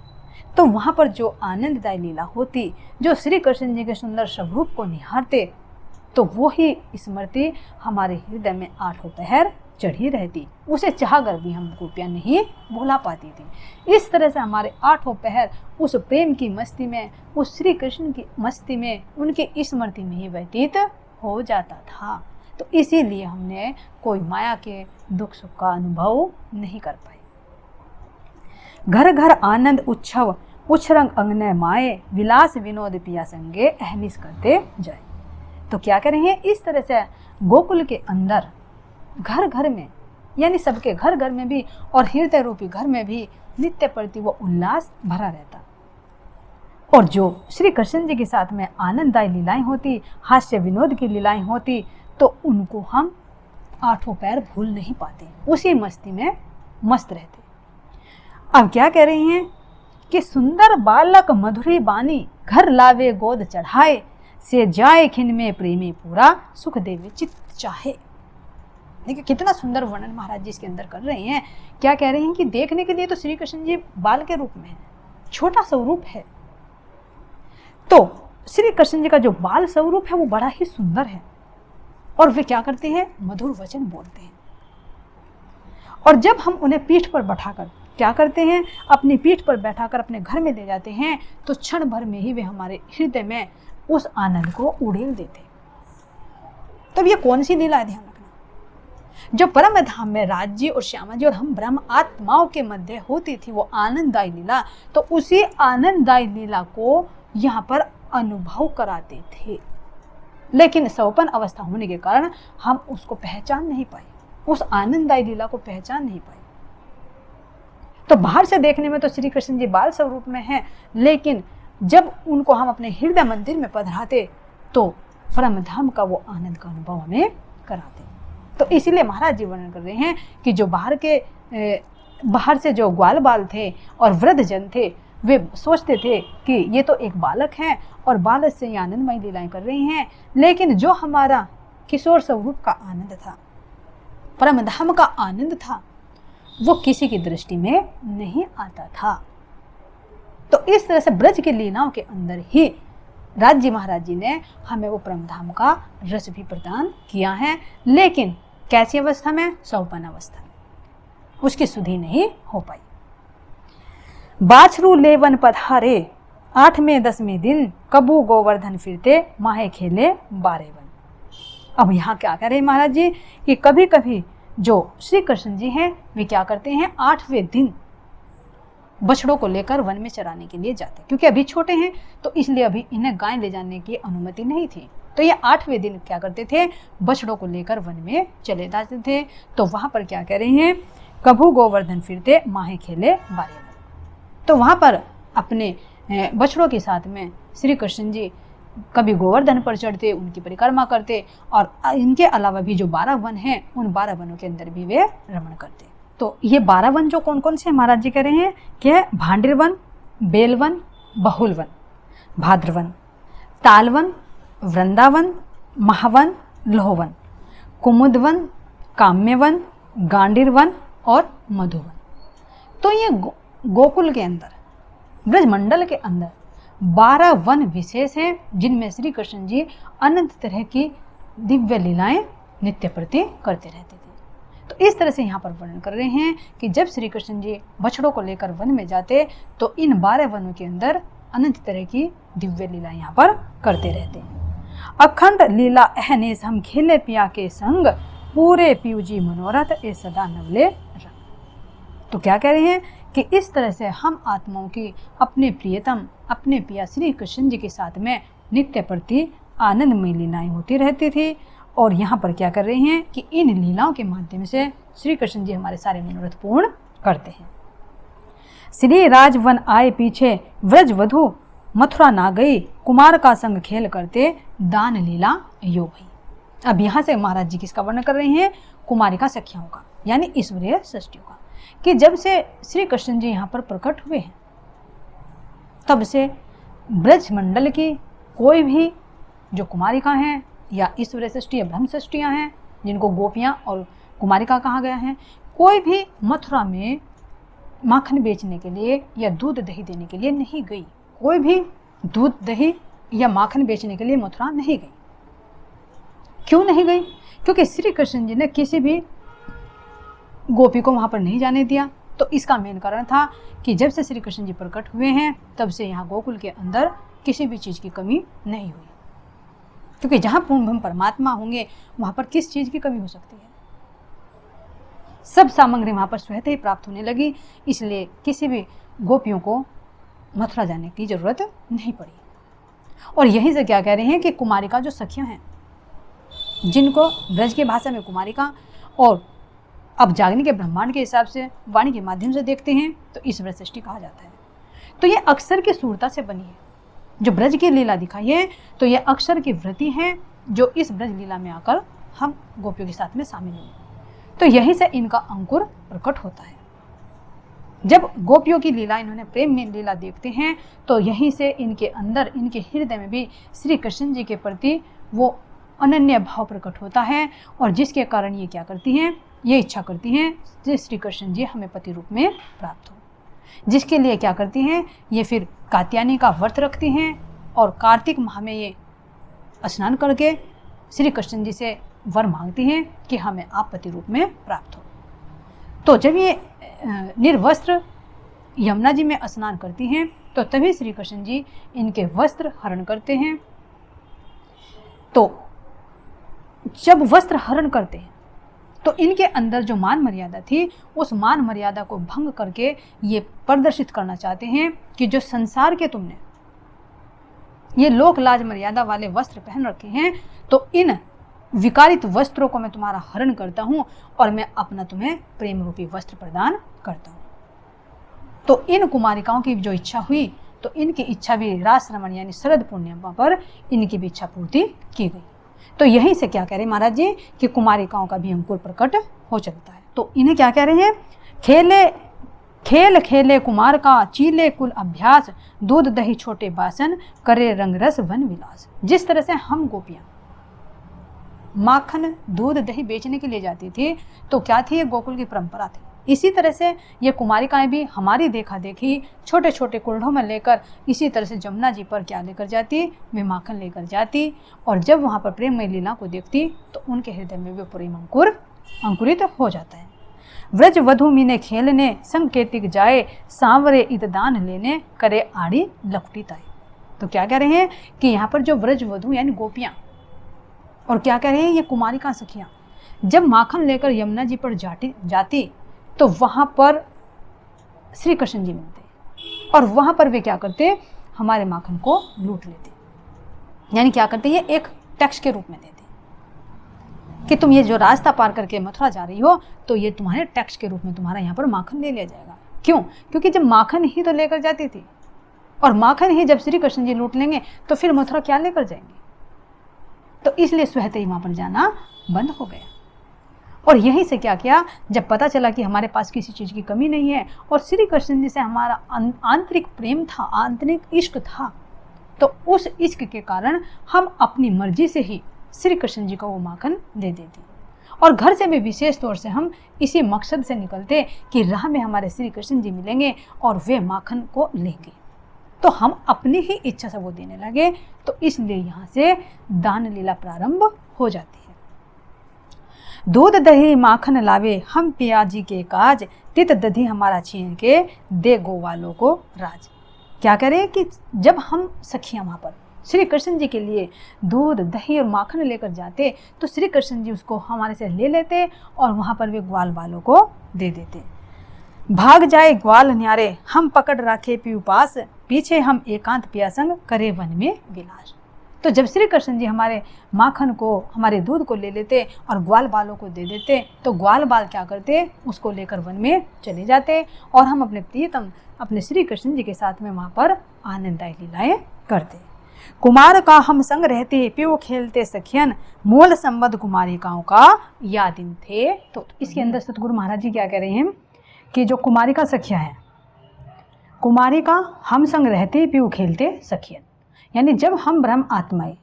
तो वहाँ पर जो आनंददायी लीला होती, जो श्री कृष्ण जी के सुंदर स्वरूप को निहारते, तो वो ही स्मृति हमारे हृदय में 8 पहर चढ़ी रहती। उसे चाहकर भी हम गोपियाँ नहीं भुला पाती थी। इस तरह से हमारे 8 पहर उस प्रेम की मस्ती में, उस श्री कृष्ण की मस्ती में, उनकी स्मृति में ही व्यतीत हो जाता था। तो इसीलिए हमने कोई माया के दुख सुख का अनुभव नहीं कर पाए। घर घर आनंद उत्सव उछरंग अंगने माए, विलास विनोद पिया संगे अहनिस करते जाए। तो क्या कह रहे हैं, इस तरह से गोकुल के अंदर घर घर में, यानी सबके घर घर में भी और हृदय रूपी घर में भी नित्य प्रति वो उल्लास भरा रहता। और जो श्री कृष्ण जी के साथ में आनंददायी लीलाएं होती, हास्य विनोद की लीलाएं होती, तो उनको हम 8 पैर भूल नहीं पाते, उसी मस्ती में मस्त रहते। अब क्या कह रही हैं कि सुंदर बालक मधुरी बानी, घर लावे गोद चढ़ाए, से जाए खिन में प्रेमी पूरा, सुख देवे चित्त चाहे। देखिए कितना सुंदर वर्णन महाराज जी इसके अंदर कर रहे हैं। क्या कह रहे हैं कि देखने के लिए तो श्री कृष्ण जी बाल के रूप में है, छोटा स्वरूप है, तो श्री कृष्ण जी का जो बाल स्वरूप है वो बड़ा ही सुंदर है, और वे क्या करते हैं, मधुर वचन बोलते हैं। और जब हम उन्हें पीठ पर बैठाकर क्या करते हैं, अपनी पीठ पर बैठाकर अपने घर में ले जाते हैं, तो क्षण भर में ही वे हमारे हृदय में उस आनंद को उड़ेल देते। तब ये कौन सी लीला है, ध्यान रखना। जो परम धाम में राज्य और श्यामा जी और हम ब्रह्म आत्माओं के मध्य होती थी वो आनंददायी लीला, तो उसी आनंददायी लीला को यहाँ पर अनुभव कराते थे। लेकिन सौपन अवस्था होने के कारण हम उसको पहचान नहीं पाए, उस आनंददायी लीला को पहचान नहीं पाए। तो बाहर से देखने में तो श्री कृष्ण जी बाल स्वरूप में हैं, लेकिन जब उनको हम अपने हृदय मंदिर में पधराते तो परम धाम का वो आनंद का अनुभव हमें कराते। तो इसीलिए महाराज जी वर्णन कर रहे हैं कि जो बाहर से जो ग्वाल बाल थे और वृद्ध जन थे, वे सोचते थे कि ये तो एक बालक है और बालक से ये आनंदमय लीलाएं कर रही हैं, लेकिन जो हमारा किशोर स्वरूप का आनंद था, परम धाम का आनंद था, वो किसी की दृष्टि में नहीं आता था। तो इस तरह से ब्रज की लीलाओं के अंदर ही राज्य महाराज जी ने हमें वो परम धाम का रस भी प्रदान किया है, लेकिन कैसी अवस्था में? सोपान अवस्था में, उसकी सुधि नहीं हो पाई। बाछरू लेवन पधारे 8वें 10वें दिन, कबू गोवर्धन फिरते माहे खेले 12 वन। अब यहाँ क्या कह रहे हैं महाराज जी कि कभी कभी जो श्री कृष्ण जी हैं वे क्या करते हैं, 8वें दिन बछड़ों को लेकर वन में चराने के लिए जाते, क्योंकि अभी छोटे हैं तो इसलिए अभी इन्हें गाय ले जाने की अनुमति नहीं थी। तो ये 8वें दिन क्या करते थे, बछड़ों को लेकर वन में चले जाते थे। तो वहां पर क्या कह रहे हैं, कभू गोवर्धन फिरते माहे खेले 12 वन। तो वहां पर अपने बछड़ों के साथ में श्री कृष्ण जी कभी गोवर्धन पर चढ़ते, उनकी परिक्रमा करते, और इनके अलावा भी जो 12 वन हैं उन 12 वनों के अंदर भी वे रमण करते। तो ये 12 वन जो कौन कौन से महाराज जी कह रहे हैं कि भांडिरवन, बेलवन, बहुलवन, भाद्रवन, तालवन, वृंदावन, महावन, लोहवन, कुमुदवन, काम्यवन, गांडीरवन और मधुवन। तो ये गोकुल के अंदर, ब्रजमंडल के अंदर 12 वन विशेष हैं, जिनमें श्री कृष्ण जी अनंत तरह की दिव्य लीलाएं नित्य प्रति करते रहते थे। तो इस तरह से यहाँ पर वर्णन कर रहे हैं कि जब श्री कृष्ण जी बछड़ों को लेकर वन में जाते तो इन 12 वनों के अंदर अनंत तरह की दिव्य लीला यहाँ पर करते रहते हैं। अखंड लीला अहनेस हम खेले पिया के संग, पूरे पीयूजी मनोरथ ए सदा नवले रंग। तो क्या कह रहे हैं कि इस तरह से हम आत्माओं की अपने प्रियतम, अपने पिया श्री कृष्ण जी के साथ में नित्य प्रति आनंदमय लीलाएं होती रहती थी। और यहाँ पर क्या कर रहे हैं कि इन लीलाओं के माध्यम से श्री कृष्ण जी हमारे सारे मनोरथ पूर्ण करते हैं। श्री राजवन आए पीछे, व्रज वधु मथुरा ना गई, कुमार का संग खेल करते दान लीला यो भई। अब यहाँ से महाराज जी किसका वर्णन कर रहे हैं, कुमारिका सखियों का, यानी ईश्वरीय सृष्टियों का, कि जब से श्री कृष्ण जी यहाँ पर प्रकट हुए हैं तब से ब्रज मंडल की कोई भी जो कुमारिका हैं या ईश्वरीय सृष्टि या ब्रह्म सृष्टियाँ हैं, जिनको गोपियाँ और कुमारिका कहा गया है, कोई भी मथुरा में माखन बेचने के लिए या दूध दही देने के लिए नहीं गई। कोई भी दूध दही या माखन बेचने के लिए मथुरा नहीं गई। क्यों नहीं गई? क्योंकि श्री कृष्ण जी ने किसी भी गोपी को वहाँ पर नहीं जाने दिया। तो इसका मेन कारण था कि जब से श्री कृष्ण जी प्रकट हुए हैं तब से यहाँ गोकुल के अंदर किसी भी चीज़ की कमी नहीं हुई, क्योंकि जहाँ पूर्ण ब्रह्म परमात्मा होंगे वहाँ पर किस चीज़ की कमी हो सकती है। सब सामग्री वहाँ पर स्वतः ही प्राप्त होने लगी, इसलिए किसी भी गोपियों को मथुरा जाने की जरूरत नहीं पड़ी। और यहीं से क्या कह रहे हैं कि कुमारिका जो सखियाँ हैं, जिनको ब्रज की भाषा में कुमारिका और अब जागने के ब्रह्मांड के हिसाब से वाणी के माध्यम से देखते हैं तो ईश्वर सृष्टि कहा जाता है। तो ये अक्षर की सूरता से बनी है। जो ब्रज की लीला दिखाई है तो ये अक्षर की वृत्ति है जो इस ब्रज लीला में आकर हम गोपियों के साथ में शामिल हुए। तो यहीं से इनका अंकुर प्रकट होता है। जब गोपियों की लीला, इन्होंने प्रेम में लीला देखते हैं तो यहीं से इनके अंदर, इनके हृदय में भी श्री कृष्ण जी के प्रति वो अनन्य भाव प्रकट होता है, और जिसके कारण ये क्या करती हैं, ये इच्छा करती हैं कि श्री कृष्ण जी हमें पति रूप में प्राप्त हो। जिसके लिए क्या करती हैं, ये फिर कात्यायनी का व्रत रखती हैं और कार्तिक माह में ये स्नान करके श्री कृष्ण जी से वर मांगती हैं कि हमें आप पति रूप में प्राप्त हो। तो जब ये निर्वस्त्र यमुना जी में स्नान करती हैं तो तभी श्री कृष्ण जी इनके वस्त्र हरण करते हैं। तो जब वस्त्र हरण करते हैं तो इनके अंदर जो मान मर्यादा थी, उस मान मर्यादा को भंग करके ये प्रदर्शित करना चाहते हैं कि जो संसार के तुमने ये लोक लाज मर्यादा वाले वस्त्र पहन रखे हैं, तो इन विकारित वस्त्रों को मैं तुम्हारा हरण करता हूँ और मैं अपना तुम्हें प्रेम रूपी वस्त्र प्रदान करता हूँ। तो इन कुमारिकाओं की जो इच्छा हुई तो इनकी इच्छा भी रास रमण यानी शरद पूर्णिमा पर इनकी भी इच्छा पूर्ति की गई। तो यहीं से क्या कह रहे हैं महाराज जी कि कुमारिकाओं का भी अंकुर प्रकट हो चलता है। तो इन्हें क्या कह रहे हैं, खेल खेले कुमार का, चीले कुल अभ्यास, दूध दही छोटे बासन, करे रंग रस वन विलास। जिस तरह से हम गोपियां माखन दूध दही बेचने के लिए जाती थी तो क्या थी, ये गोकुल की परंपरा थी। इसी तरह से ये कुमारिकाएं भी हमारी देखा देखी छोटे छोटे कुल्हों में लेकर इसी तरह से जमुना जी पर क्या लेकर जाती, वे माखन लेकर जाती, और जब वहाँ पर प्रेममय लीला को देखती तो उनके हृदय में वे प्रेम अंकुरित हो जाता है। व्रज वधु मीने खेलने, संकेतिक जाए, सांवरे इत दान लेने, करे आड़ी लपटी ताई। तो क्या कह रहे हैं कि यहाँ पर जो व्रज वधु यानी गोपियाँ, और क्या कह रहे हैं ये कुमारिका सखियाँ, जब माखन लेकर यमुना जी पर जाती तो वहाँ पर श्री कृष्ण जी मिलते और वहाँ पर वे क्या करते, हमारे माखन को लूट लेते। यानी क्या करते, ये एक टैक्स के रूप में देते कि तुम ये जो रास्ता पार करके मथुरा जा रही हो तो ये तुम्हारे टैक्स के रूप में तुम्हारा यहाँ पर माखन ले लिया जाएगा। क्यों? क्योंकि जब माखन ही तो लेकर जाती थी, और माखन ही जब श्री कृष्ण जी लूट लेंगे तो फिर मथुरा क्या लेकर जाएंगे। तो इसलिए स्वतः ही वहाँ पर जाना बंद हो गया। और यहीं से क्या किया, जब पता चला कि हमारे पास किसी चीज़ की कमी नहीं है और श्री कृष्ण जी से हमारा आंतरिक प्रेम था, आंतरिक इश्क था, तो उस इश्क के कारण हम अपनी मर्जी से ही श्री कृष्ण जी को वो माखन दे देती। और घर से भी विशेष तौर से हम इसी मकसद से निकलते कि राह में हमारे श्री कृष्ण जी मिलेंगे और वे माखन को लेंगे, तो हम अपनी ही इच्छा से वो देने लगे। तो इसलिए यहाँ से दान लीला प्रारंभ हो जाती है। दूध दही माखन लावे, हम पियाजी के काज, तित दधी हमारा छीन के, दे गोवालों को राज। क्या करें कि जब हम सखियाँ वहाँ पर श्री कृष्ण जी के लिए दूध दही और माखन लेकर जाते तो श्री कृष्ण जी उसको हमारे से ले लेते और वहाँ पर वे ग्वाल वालों को दे देते। भाग जाए ग्वाल न्यारे, हम पकड़ रखे पीऊ पास, पीछे हम एकांत पिया संग, करे वन में विलास। तो जब श्री कृष्ण जी हमारे माखन को, हमारे दूध को ले लेते और ग्वाल बालों को दे देते तो ग्वाल बाल क्या करते, उसको लेकर वन में चले जाते और हम अपने प्रीतम अपने श्री कृष्ण जी के साथ में वहाँ पर आनंददायी लीलाएं करते। कुमार का हम संग रहते, पीऊ खेलते सखियन, मूल संबंध कुमारिकाओं का या दिन थे। तो इसके अंदर सतगुरु महाराज जी क्या कह रहे हैं कि जो कुमारिका सखिया है, कुमारिका हम संग रहते पीऊ खेलते सखियन, यानी जब हम ब्रह्म आत्माएं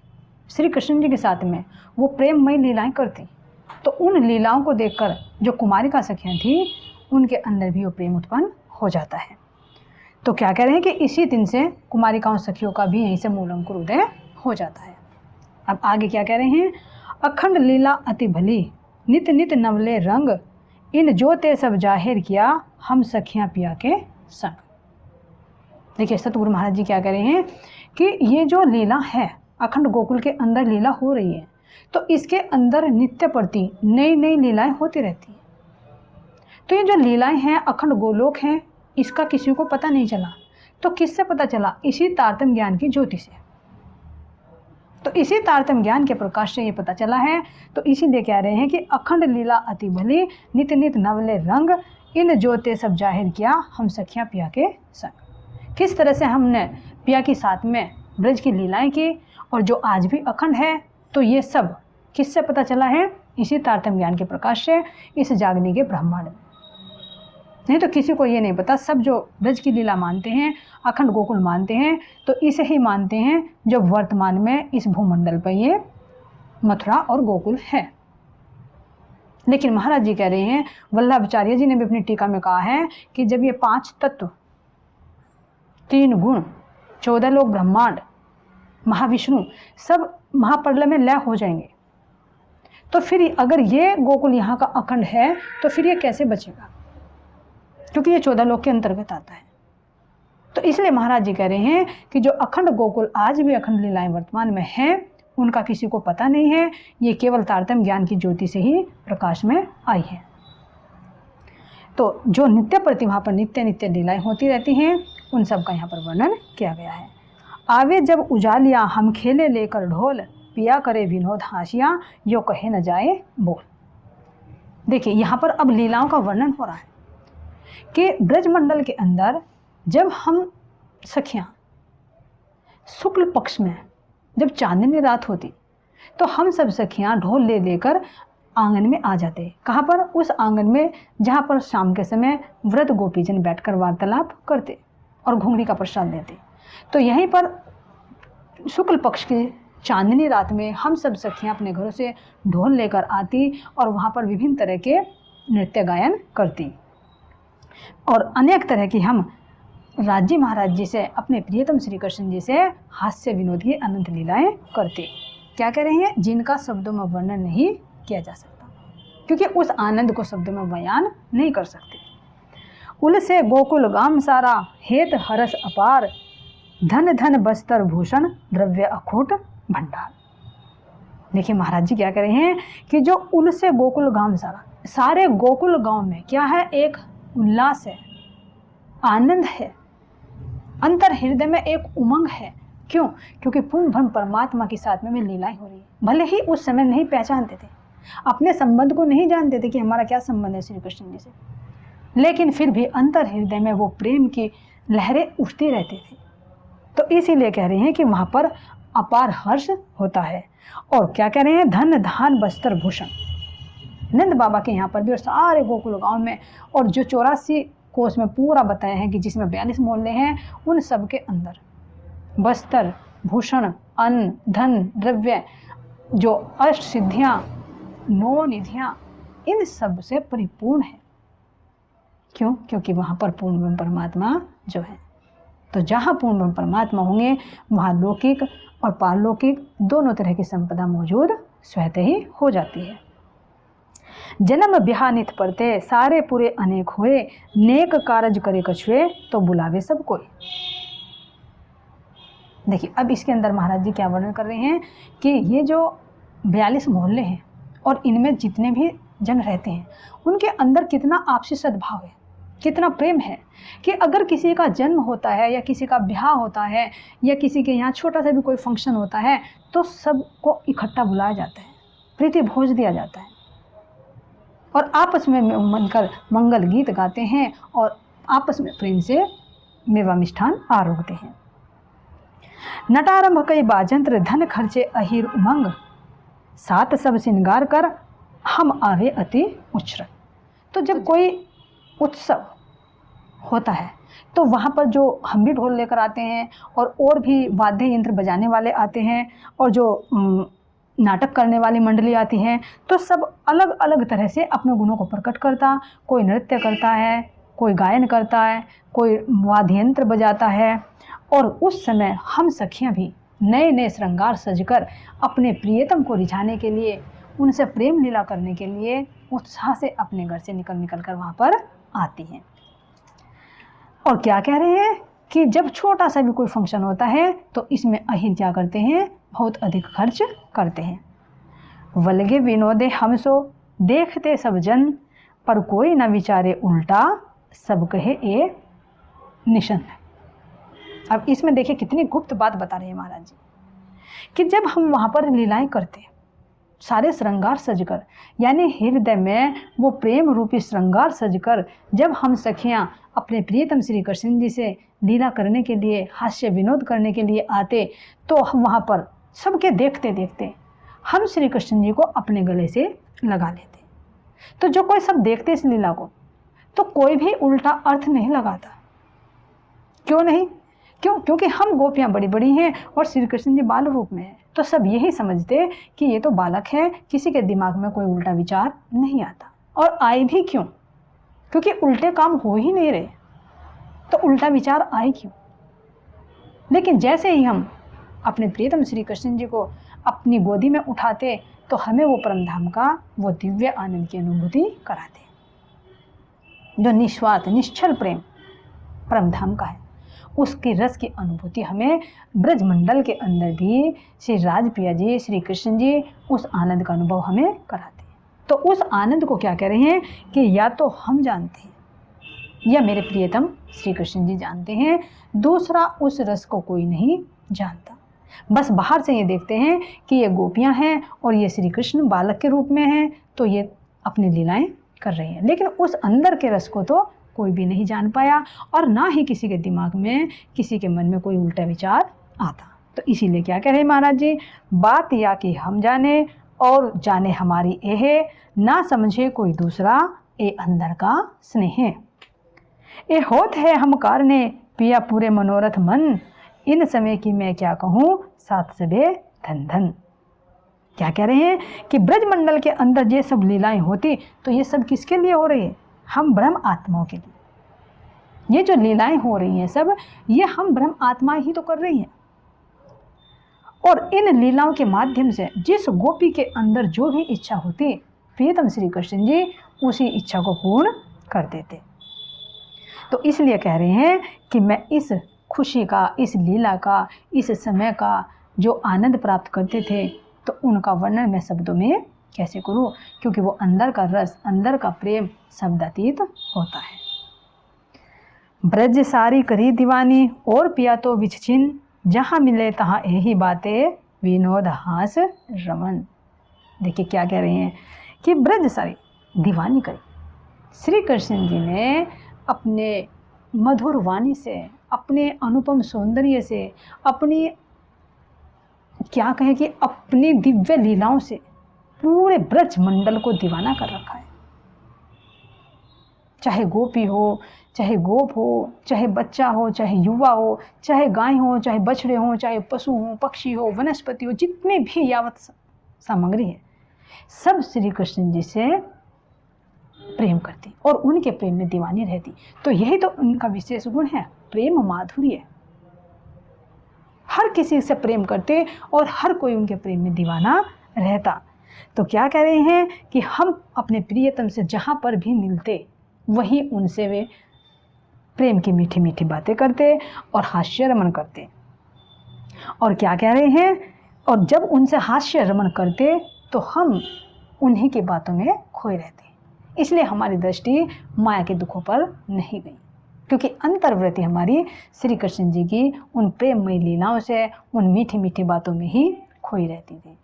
श्री कृष्ण जी के साथ में वो प्रेममय लीलाएं करती तो उन लीलाओं को देखकर जो कुमारिका सखियां थी उनके अंदर भी वो प्रेम उत्पन्न हो जाता है। तो क्या कह रहे हैं कि इसी दिन से कुमारिकाओं सखियों का भी यहीं से मूल अंकुर उदय हो जाता है। अब आगे क्या कह रहे हैं, अखंड लीला अति भली, नित नित नवले रंग, इन जो ते सब जाहिर किया, हम सखियां पिया के संग। देखिए सतगुरु महाराज जी क्या कह रहे हैं कि ये जो लीला है, अखंड गोकुल के अंदर लीला हो रही है, तो इसके अंदर नित्य प्रति नई नई लीलाएं होती रहती हैं। तो ये जो लीलाएं हैं अखंड गोलोक हैं, इसका किसी को पता नहीं चला। तो किससे पता चला? इसी तारतम्य ज्ञान की ज्योति से। तो इसी तारतम्य ज्ञान के प्रकाश से ये पता चला है। तो इसीलिए कह रहे हैं कि अखंड लीला अति भली, नित नित नवले रंग, इन ज्योते सब जाहिर किया, हम सखियां पिया के संग। किस तरह से हमने पिया के साथ में ब्रज की लीलाएं की और जो आज भी अखंड है, तो ये सब किससे पता चला है? इसी तारतम्य ज्ञान के प्रकाश से, इस जागने के ब्रह्मांड में। नहीं तो किसी को ये नहीं पता। सब जो ब्रज की लीला मानते हैं, अखंड गोकुल मानते हैं, तो इसे ही मानते हैं जो वर्तमान में इस भूमंडल पर ये मथुरा और गोकुल है। लेकिन महाराज जी कह रहे हैं, वल्लभाचार्य जी ने भी अपनी टीका में कहा है कि जब ये 5 तत्व, 3 गुण, 14 लोक ब्रह्मांड, महाविष्णु सब महाप्रलय में लय हो जाएंगे, तो फिर अगर ये गोकुल यहाँ का अखंड है तो फिर ये कैसे बचेगा? क्योंकि ये 14 लोक के अंतर्गत आता है। तो इसलिए महाराज जी कह रहे हैं कि जो अखंड गोकुल आज भी अखंड लीलाएं वर्तमान में हैं, उनका किसी को पता नहीं है। ये केवल तारतम्य ज्ञान की ज्योति से ही प्रकाश में आई है। तो जो नित्य प्रति वहाँ पर नित्य नित्य लीलाएं होती रहती हैं, उन सब का यहाँ पर वर्णन किया गया है। आवे जब उजालिया, हम खेले लेकर ढोल, पिया करे विनोद हाशिया, यो कहे न जाए बोल। देखिए यहाँ पर अब लीलाओं का वर्णन हो रहा है कि ब्रजमंडल के अंदर जब हम सखियाँ शुक्ल पक्ष में जब चांदनी रात होती तो हम सब सखियाँ ढोल ले लेकर आंगन में आ जाते। कहाँ पर? उस आंगन में जहाँ पर शाम के समय व्रत गोपीजन बैठकर वार्तालाप करते और घुंघरी का प्रसाद देते। तो यहीं पर शुक्ल पक्ष की चांदनी रात में हम सब सखियाँ अपने घरों से ढोल लेकर आती और वहाँ पर विभिन्न तरह के नृत्य गायन करती और अनेक तरह की हम राज्य महाराज जी से, अपने प्रियतम श्री कृष्ण जी से हास्य विनोद की अनंत लीलाएं करते। क्या कह रहे हैं? जिनका शब्दों में वर्णन नहीं किया जा सकता, क्योंकि उस आनंद को शब्दों में बयान नहीं कर सकते। उलसे गोकुल गाम सारा, हेत हरस अपार, धन धन बस्तर भूषण, द्रव्य अखूट भंडार। देखिए महाराज जी क्या कह रहे हैं कि जो उलसे गोकुल गाम सारा, सारे गोकुल गांव में क्या है? एक उल्लास है, आनंद है, अंतर हृदय में एक उमंग है। क्यों? क्योंकि पूर्ण ब्रह्म परमात्मा के साथ में लीलाएं हो रही है। भले ही उस समय नहीं पहचानते थे, अपने संबंध को नहीं जानते थे कि हमारा क्या संबंध है श्री कृष्ण जी से, लेकिन फिर भी अंतर हृदय में वो प्रेम की लहरें उठती रहती थी। तो इसीलिए कह रहे हैं कि वहाँ पर अपार हर्ष होता है। और क्या कह रहे हैं? धन धान बस्तर भूषण। नंद बाबा के यहाँ पर भी और सारे गोकुल गांव में, और जो 84 कोष में पूरा बताया है कि जिसमें 42 मोहल्ले हैं, उन सब के अंदर बस्तर, भूषण, अन्न, धन, द्रव्य, जो अष्ट सिद्धियाँ, 9 निधियाँ, इन सब से परिपूर्ण है। क्यों? क्योंकि वहाँ पर पूर्ण ब्रह्म परमात्मा जो है। तो जहाँ पूर्ण ब्रह्म परमात्मा होंगे वहाँ लौकिक और पारलौकिक दोनों तरह की संपदा मौजूद स्वतः ही हो जाती है। जन्म बिहानित पड़ते, सारे पूरे अनेक हुए, नेक कारज करे कछुए, तो बुलावे सब कोई। देखिए अब इसके अंदर महाराज जी क्या वर्णन कर रहे हैं कि ये जो 42 मोहल्ले हैं और इनमें जितने भी जन रहते हैं, उनके अंदर कितना आपसी सद्भाव है, कितना प्रेम है कि अगर किसी का जन्म होता है या किसी का ब्याह होता है या किसी के यहाँ छोटा सा भी कोई फंक्शन होता है, तो सबको इकट्ठा बुलाया जाता है, प्रीति भोज दिया जाता है और आपस में मिलकर मंगल गीत गाते हैं और आपस में प्रेम से मेवा मिष्ठान आरोगते हैं। नटारंभ कई बाजंत्र, धन खर्चे अहीर उमंग, सात सब श्रृंगार कर हम आवे अति उच्छ्र। तो जब कोई उत्सव होता है तो वहाँ पर जो हम भी ढोल लेकर आते हैं और भी वाद्य यंत्र बजाने वाले आते हैं और जो नाटक करने वाली मंडली आती है, तो सब अलग अलग तरह से अपने गुणों को प्रकट करता, कोई नृत्य करता है, कोई गायन करता है, कोई वाद्य यंत्र बजाता है। और उस समय हम सखियाँ भी नए नए श्रृंगार सजकर अपने प्रियतम को रिझाने के लिए, उनसे प्रेम लीला करने के लिए उत्साह से अपने घर से निकल कर वहाँ पर आती हैं। और क्या कह रहे हैं कि जब छोटा सा भी कोई फंक्शन होता है तो इसमें अहीर क्या करते हैं? बहुत अधिक खर्च करते हैं। वलगे विनोदे हम सो, देखते सब जन, पर कोई न विचारे उल्टा, सब कहे ए निशन। अब इसमें देखिए कितनी गुप्त बात बता रहे हैं महाराज जी कि जब हम वहाँ पर लीलाएं करते, सारे श्रृंगार सजकर, यानी हृदय में वो प्रेम रूपी श्रृंगार सजकर जब हम सखियाँ अपने प्रियतम श्री कृष्ण जी से लीला करने के लिए, हास्य विनोद करने के लिए आते, तो हम वहाँ पर सबके देखते देखते हम श्री कृष्ण जी को अपने गले से लगा लेते। तो जो कोई सब देखते इस लीला को, तो कोई भी उल्टा अर्थ नहीं लगाता। क्यों नहीं? क्यों? क्योंकि हम गोपियाँ बड़ी बड़ी हैं और श्री कृष्ण जी बाल रूप में हैं, तो सब यही समझते कि ये तो बालक है, किसी के दिमाग में कोई उल्टा विचार नहीं आता। और आए भी क्यों? क्योंकि उल्टे काम हो ही नहीं रहे, तो उल्टा विचार आए क्यों? लेकिन जैसे ही हम अपने प्रियतम श्री कृष्ण जी को अपनी गोदी में उठाते, तो हमें वो परमधाम का वो दिव्य आनंद की अनुभूति कराते। जो निस्वार्थ निश्चल प्रेम परमधाम का है, उसकी रस की अनुभूति हमें ब्रजमंडल के अंदर भी श्री राजप्रिया जी, श्री कृष्ण जी उस आनंद का अनुभव हमें कराते हैं। तो उस आनंद को क्या कह रहे हैं कि या तो हम जानते हैं या मेरे प्रियतम श्री कृष्ण जी जानते हैं, दूसरा उस रस को कोई नहीं जानता। बस बाहर से ये देखते हैं कि ये गोपियाँ हैं और ये श्री कृष्ण बालक के रूप में हैं, तो ये अपनी लीलाएं कर रहे हैं, लेकिन उस अंदर के रस को तो कोई भी नहीं जान पाया और ना ही किसी के दिमाग में, किसी के मन में कोई उल्टा विचार आता। तो इसीलिए क्या कह रहे हैं महाराज जी, बात या कि हम जाने और जाने हमारी एह, ना समझे कोई दूसरा ए अंदर का स्नेह। ए होत है हम कारने पिया पूरे मनोरथ मन, इन समय की मैं क्या कहूँ सात सबे धन धन। क्या कह रहे हैं कि ब्रजमंडल के अंदर ये सब लीलाएं होती तो ये सब किसके लिए हो रही है? हम ब्रह्म आत्माओं के लिए। ये जो लीलाएं हो रही हैं सब, ये हम ब्रह्म आत्मा ही तो कर रही हैं। और इन लीलाओं के माध्यम से जिस गोपी के अंदर जो भी इच्छा होती, प्रियतम श्री कृष्ण जी उसी इच्छा को पूर्ण कर देते। तो इसलिए कह रहे हैं कि मैं इस खुशी का, इस लीला का, इस समय का जो आनंद प्राप्त करते थे, तो उनका वर्णन मैं शब्दों में कैसे करूं, क्योंकि वो अंदर का रस, अंदर का प्रेम शब्दातीत होता है। ब्रज सारी करी दीवानी और पिया तो विछचिन, जहाँ मिले तहाँ यही बातें विनोद हास रमन। देखिए क्या कह रहे हैं कि ब्रज सारी दीवानी करी। श्री कृष्ण जी ने अपने मधुर वाणी से, अपने अनुपम सौंदर्य से, अपनी क्या कहें कि अपनी दिव्य लीलाओं से पूरे ब्रज मंडल को दीवाना कर रखा है। चाहे गोपी हो, चाहे गोप हो, चाहे बच्चा हो, चाहे युवा हो, चाहे गाय हो, चाहे बछड़े हो, चाहे पशु हो, पक्षी हो, वनस्पति हो, जितने भी यावत सामग्री है, सब श्री कृष्ण जी से प्रेम करती और उनके प्रेम में दीवानी रहती। तो यही तो उनका विशेष गुण है, प्रेम माधुर्य। हर किसी से प्रेम करते और हर कोई उनके प्रेम में दीवाना रहता। तो क्या कह रहे हैं कि हम अपने प्रियतम से जहाँ पर भी मिलते वहीं उनसे वे प्रेम की मीठी मीठी बातें करते और हास्य रमन करते। और क्या कह रहे हैं, और जब उनसे हास्य रमन करते तो हम उन्हीं की बातों में खोए रहते। इसलिए हमारी दृष्टि माया के दुखों पर नहीं गई, क्योंकि अंतर्वृत्ति हमारी श्री कृष्ण जी की उन प्रेममयी लीलाओं से, उन मीठी मीठी बातों में ही खोई रहती थी।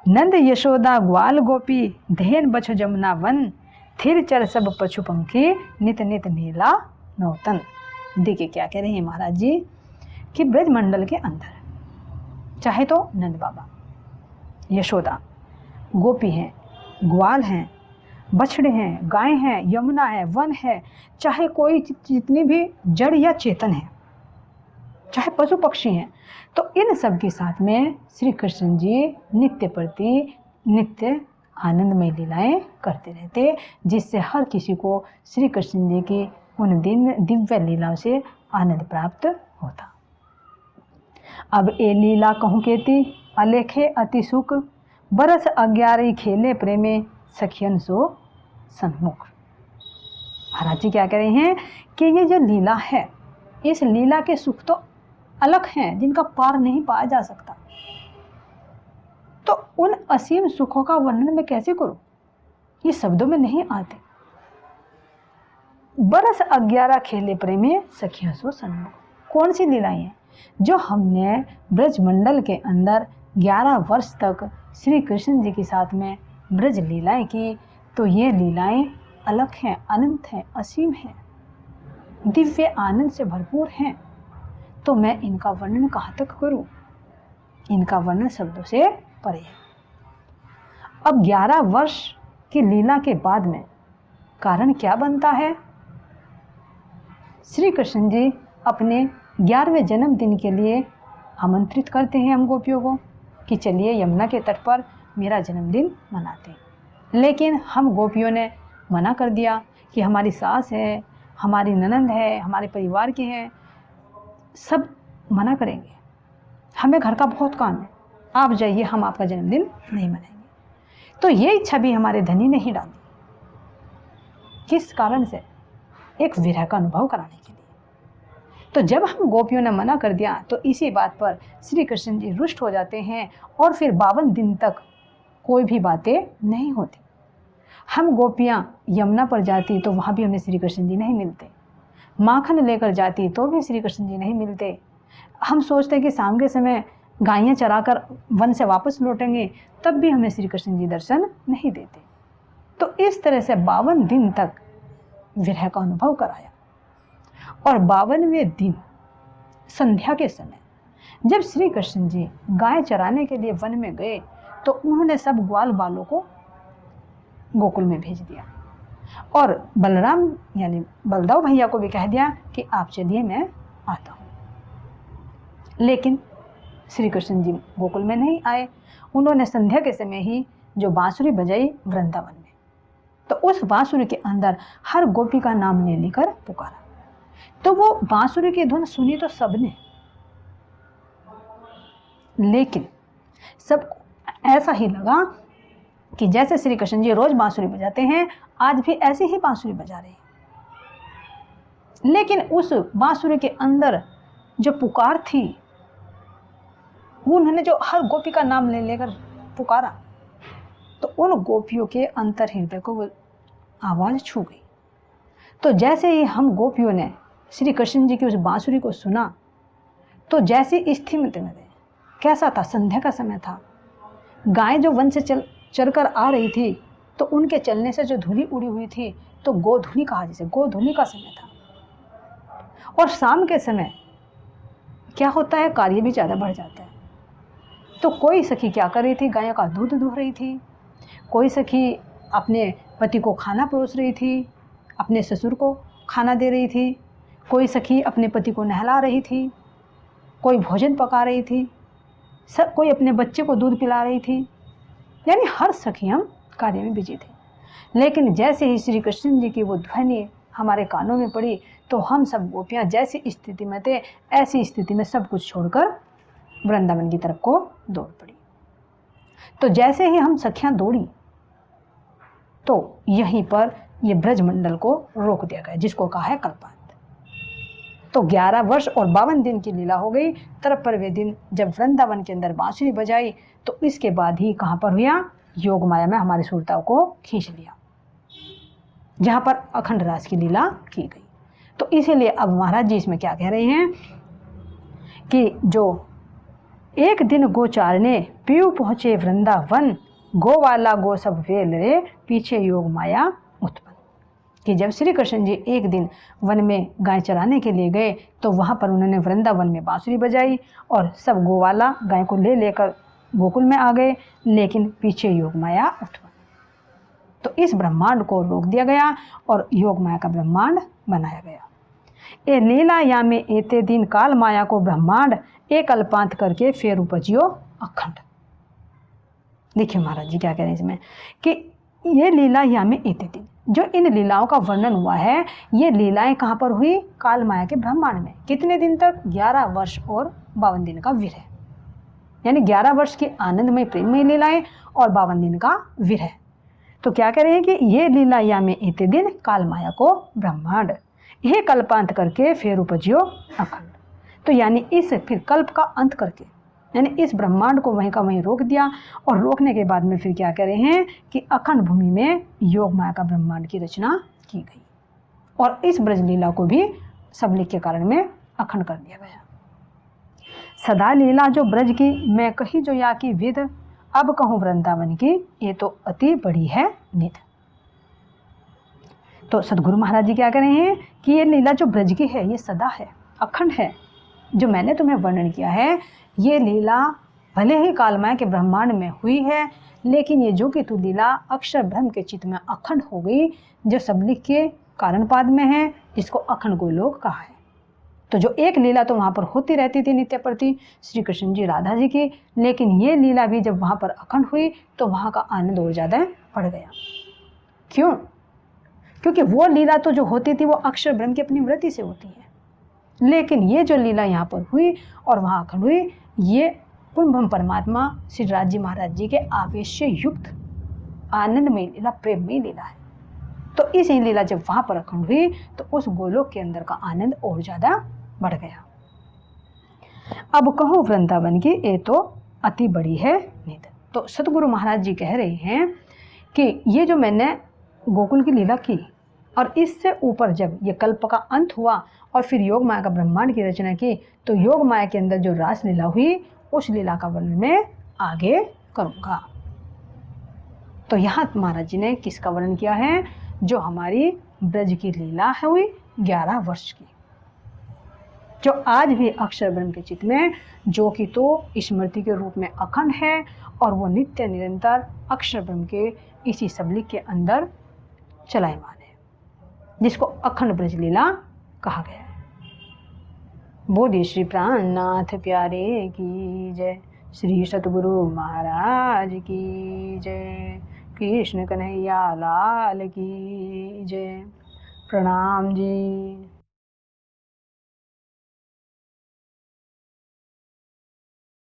नंद यशोदा ग्वाल गोपी धेन बछ जमुना वन, थिर चर सब पशु पंखी नित नित नीला नौतन। देखिए क्या कह रहे हैं महाराज जी कि ब्रजमंडल के अंदर चाहे तो नंद बाबा, यशोदा, गोपी हैं, ग्वाल हैं, बछड़े हैं, गाय हैं, यमुना है, वन है, चाहे कोई जितनी भी जड़ या चेतन है, चाहे पशु पक्षी हैं, तो इन सब के साथ में श्री कृष्ण जी नित्य प्रति नित्य आनंदमय लीलाएं करते रहते, जिससे हर किसी को श्री कृष्ण जी की उन दिन दिव्य लीलाओं से आनंद प्राप्त होता। अब ए लीला कहूँ केती अलेखे अति सुख, बरस 11 खेले प्रेमे सखियन सो सन्मुख। महाराज जी क्या कह रहे हैं कि ये जो लीला है, इस लीला के सुख तो अलग हैं, जिनका पार नहीं पाया जा सकता। तो उन असीम सुखों का वर्णन मैं कैसे करूं, ये शब्दों में नहीं आते। बरस 11 खेले प्रेमे सखियन सो सन्मुख। कौन सी लीलाएं हैं जो हमने ब्रजमंडल के अंदर 11 वर्ष तक श्री कृष्ण जी के साथ में ब्रज लीलाएं की, तो ये लीलाएं अलग हैं, अनंत हैं, असीम हैं, दिव्य आनंद से भरपूर हैं। तो मैं इनका वर्णन कहाँ तक करूं, इनका वर्णन शब्दों से परे है। अब 11 वर्ष की लीला के बाद में कारण क्या बनता है? श्री कृष्ण जी अपने 11वें जन्मदिन के लिए आमंत्रित करते हैं हम गोपियों को कि चलिए यमुना के तट पर मेरा जन्मदिन मनाते हैं। लेकिन हम गोपियों ने मना कर दिया कि हमारी सास है, हमारी ननंद है, हमारे परिवार के हैं, सब मना करेंगे, हमें घर का बहुत काम है, आप जाइए, हम आपका जन्मदिन नहीं मनाएंगे। तो ये इच्छा भी हमारे धनी ने ही डाली। किस कारण से? एक विरह का अनुभव कराने के लिए। तो जब हम गोपियों ने मना कर दिया तो इसी बात पर श्री कृष्ण जी रुष्ट हो जाते हैं और फिर 52 दिन तक कोई भी बातें नहीं होती। हम गोपियाँ यमुना पर जाती तो वहाँ भी हमें श्री कृष्ण जी नहीं मिलते, माखन लेकर जाती तो भी श्री कृष्ण जी नहीं मिलते। हम सोचते कि शाम के समय गायें चराकर वन से वापस लौटेंगे, तब भी हमें श्री कृष्ण जी दर्शन नहीं देते। तो इस तरह से 52 दिन तक विरह का अनुभव कराया। और 52वें दिन संध्या के समय जब श्री कृष्ण जी गाय चराने के लिए वन में गए तो उन्होंने सब ग्वाल बालों को गोकुल में भेज दिया और बलराम यानी बलदेव भैया को भी कह दिया कि आप चलिए, मैं आता हूँ। लेकिन श्री कृष्ण जी गोकुल में नहीं आए। उन्होंने संध्या के समय ही जो बांसुरी बजाई वृंदावन में, तो उस बांसुरी के अंदर हर गोपी का नाम ले लेकर पुकारा। तो वो बांसुरी की धुन सुनी तो सबने, लेकिन सबको ऐसा ही लगा कि जैसे श्री कृष्ण जी रोज बांसुरी बजाते हैं, आज भी ऐसी ही बांसुरी बजा रहे हैं। लेकिन उस बांसुरी के अंदर जो पुकार थी, उन्होंने जो हर गोपी का नाम ले लेकर पुकारा, तो उन गोपियों के अंतर हृदय को वो आवाज छू गई। तो जैसे ही हम गोपियों ने श्री कृष्ण जी की उस बांसुरी को सुना, तो जैसी स्थिति में कैसा था, संध्या का समय था, गाय जो वन से चलकर आ रही थी, तो उनके चलने से जो धूली उड़ी हुई थी, तो गोधूली कहा, जैसे गोधूली का समय था। और शाम के समय क्या होता है, कार्य भी ज़्यादा बढ़ जाता है। तो कोई सखी क्या कर रही थी, गायों का दूध दूह रही थी, कोई सखी अपने पति को खाना परोस रही थी, अपने ससुर को खाना दे रही थी, कोई सखी अपने पति को नहला रही थी, कोई भोजन पका रही थी, कोई अपने बच्चे को दूध पिला रही थी। यानी हर सखी हम कार्य में बिजी थे। लेकिन जैसे ही श्री कृष्ण जी की वो ध्वनि हमारे कानों में पड़ी, तो हम सब गोपियाँ जैसी स्थिति में थे, ऐसी स्थिति में सब कुछ छोड़कर वृंदावन की तरफ को दौड़ पड़ी। तो जैसे ही हम सखियाँ दौड़ी, तो यहीं पर ये ब्रजमंडल को रोक दिया गया, जिसको कहा है कल्पांत। तो 11 वर्ष और 52 दिन की लीला हो गई। तरपरवे दिन जब वृंदावन के अंदर बांसुरी बजाई, तो इसके बाद ही कहाँ पर हुआ, योग माया में हमारी सुरताओं को खींच लिया, जहाँ पर अखंड रास की लीला की गई। तो इसीलिए अब महाराज जी इसमें क्या कह रहे हैं कि जो एक दिन गोचारने पीयू पहुँचे वृंदावन, गो वाला गो सब वेल रे, पीछे योग माया उत्पन्न। कि जब श्री कृष्ण जी एक दिन वन में गाय चराने के लिए गए, तो वहाँ पर उन्होंने वृंदावन में बांसुरी बजाई और सब गोवाला गाय को ले लेकर गोकुल में आ गए, लेकिन पीछे योग माया उत्पन्न। तो इस ब्रह्मांड को रोक दिया गया और योग माया का ब्रह्मांड बनाया गया। ए लीला या में एते दिन काल माया को ब्रह्मांड एक अल्पांत करके फेर उपजियो अखंड। देखिए महाराज जी क्या कह रहे हैं इसमें कि ये लीला या में एते दिन, जो इन लीलाओं का वर्णन हुआ है, ये लीलाएं कहाँ पर हुई, काल माया के ब्रह्मांड में। कितने दिन तक, 11 वर्ष और 52 दिन का विरह, यानी 11 वर्ष की आनंदमय प्रेममय लीलाएं और 52 दिन का विरह। तो क्या कह रहे हैं कि ये लीला या में एते दिन काल माया को ब्रह्मांड यह कल्पांत करके फिर उपजियो अखंड। तो यानी इस फिर कल्प का अंत करके, यानी इस ब्रह्मांड को वहीं का वहीं रोक दिया, और रोकने के बाद में फिर क्या कह रहे हैं कि अखंड भूमि में योग माया का ब्रह्मांड की रचना की गई, और इस ब्रजलीला को भी सबलिख के कारण में अखंड कर दिया गया। सदा लीला जो ब्रज की मैं कही जो या की विद, अब कहूँ वृंदावन की ये तो अति बड़ी है निध। तो सदगुरु महाराज जी क्या कह रहे हैं कि ये लीला जो ब्रज की है ये सदा है, अखंड है। जो मैंने तुम्हें वर्णन किया है ये लीला भले ही कालमाया के ब्रह्मांड में हुई है, लेकिन ये जो कि तू लीला अक्षर ब्रह्म के चित्त में अखंड हो गई, जो सबलिख के कारण पाद में है, जिसको अखंड गोलोक कहा है। तो जो एक लीला तो वहाँ पर होती रहती थी नित्य प्रति श्री कृष्ण जी राधा जी की, लेकिन ये लीला भी जब वहाँ पर अखंड हुई तो वहाँ का आनंद और ज़्यादा बढ़ गया। क्यों? क्योंकि वो लीला तो जो होती थी वो अक्षर ब्रह्म की अपनी वृत्ति से होती है, लेकिन ये जो लीला यहाँ पर हुई और वहाँ अखंड हुई, ये पूर्ण ब्रह्म परमात्मा श्री राज जी महाराज जी के आवेश से युक्त आनंदमय लीला, प्रेममय लीला है। तो इस लीला जब वहाँ पर अखंड हुई तो उस गोलोक के अंदर का आनंद और ज़्यादा बढ़ गया। अब कहो वृंदावन की ये तो अति बड़ी है निध। तो सतगुरु महाराज जी कह रहे हैं कि ये जो मैंने गोकुल की लीला की, और इससे ऊपर जब ये कल्प का अंत हुआ और फिर योग माया का ब्रह्मांड की रचना की, तो योग माया के अंदर जो रास लीला हुई उस लीला का वर्णन मैं आगे करूँगा। तो यहाँ महाराज जी ने किसका वर्णन किया है? जो हमारी ब्रज की लीला है हुई 11 वर्ष की। जो आज भी अक्षर ब्रह्म के चित्त में, जो कि तो स्मृति के रूप में अखंड है और वो नित्य निरंतर अक्षर ब्रह्म के इसी सबलिक के अंदर चलायमान है, जिसको अखंड ब्रज लीला कहा गया है। बोधि श्री प्राणनाथ प्यारे की जय, श्री सतगुरु महाराज की जय, कृष्ण कन्हैया लाल की जय। प्रणाम जी।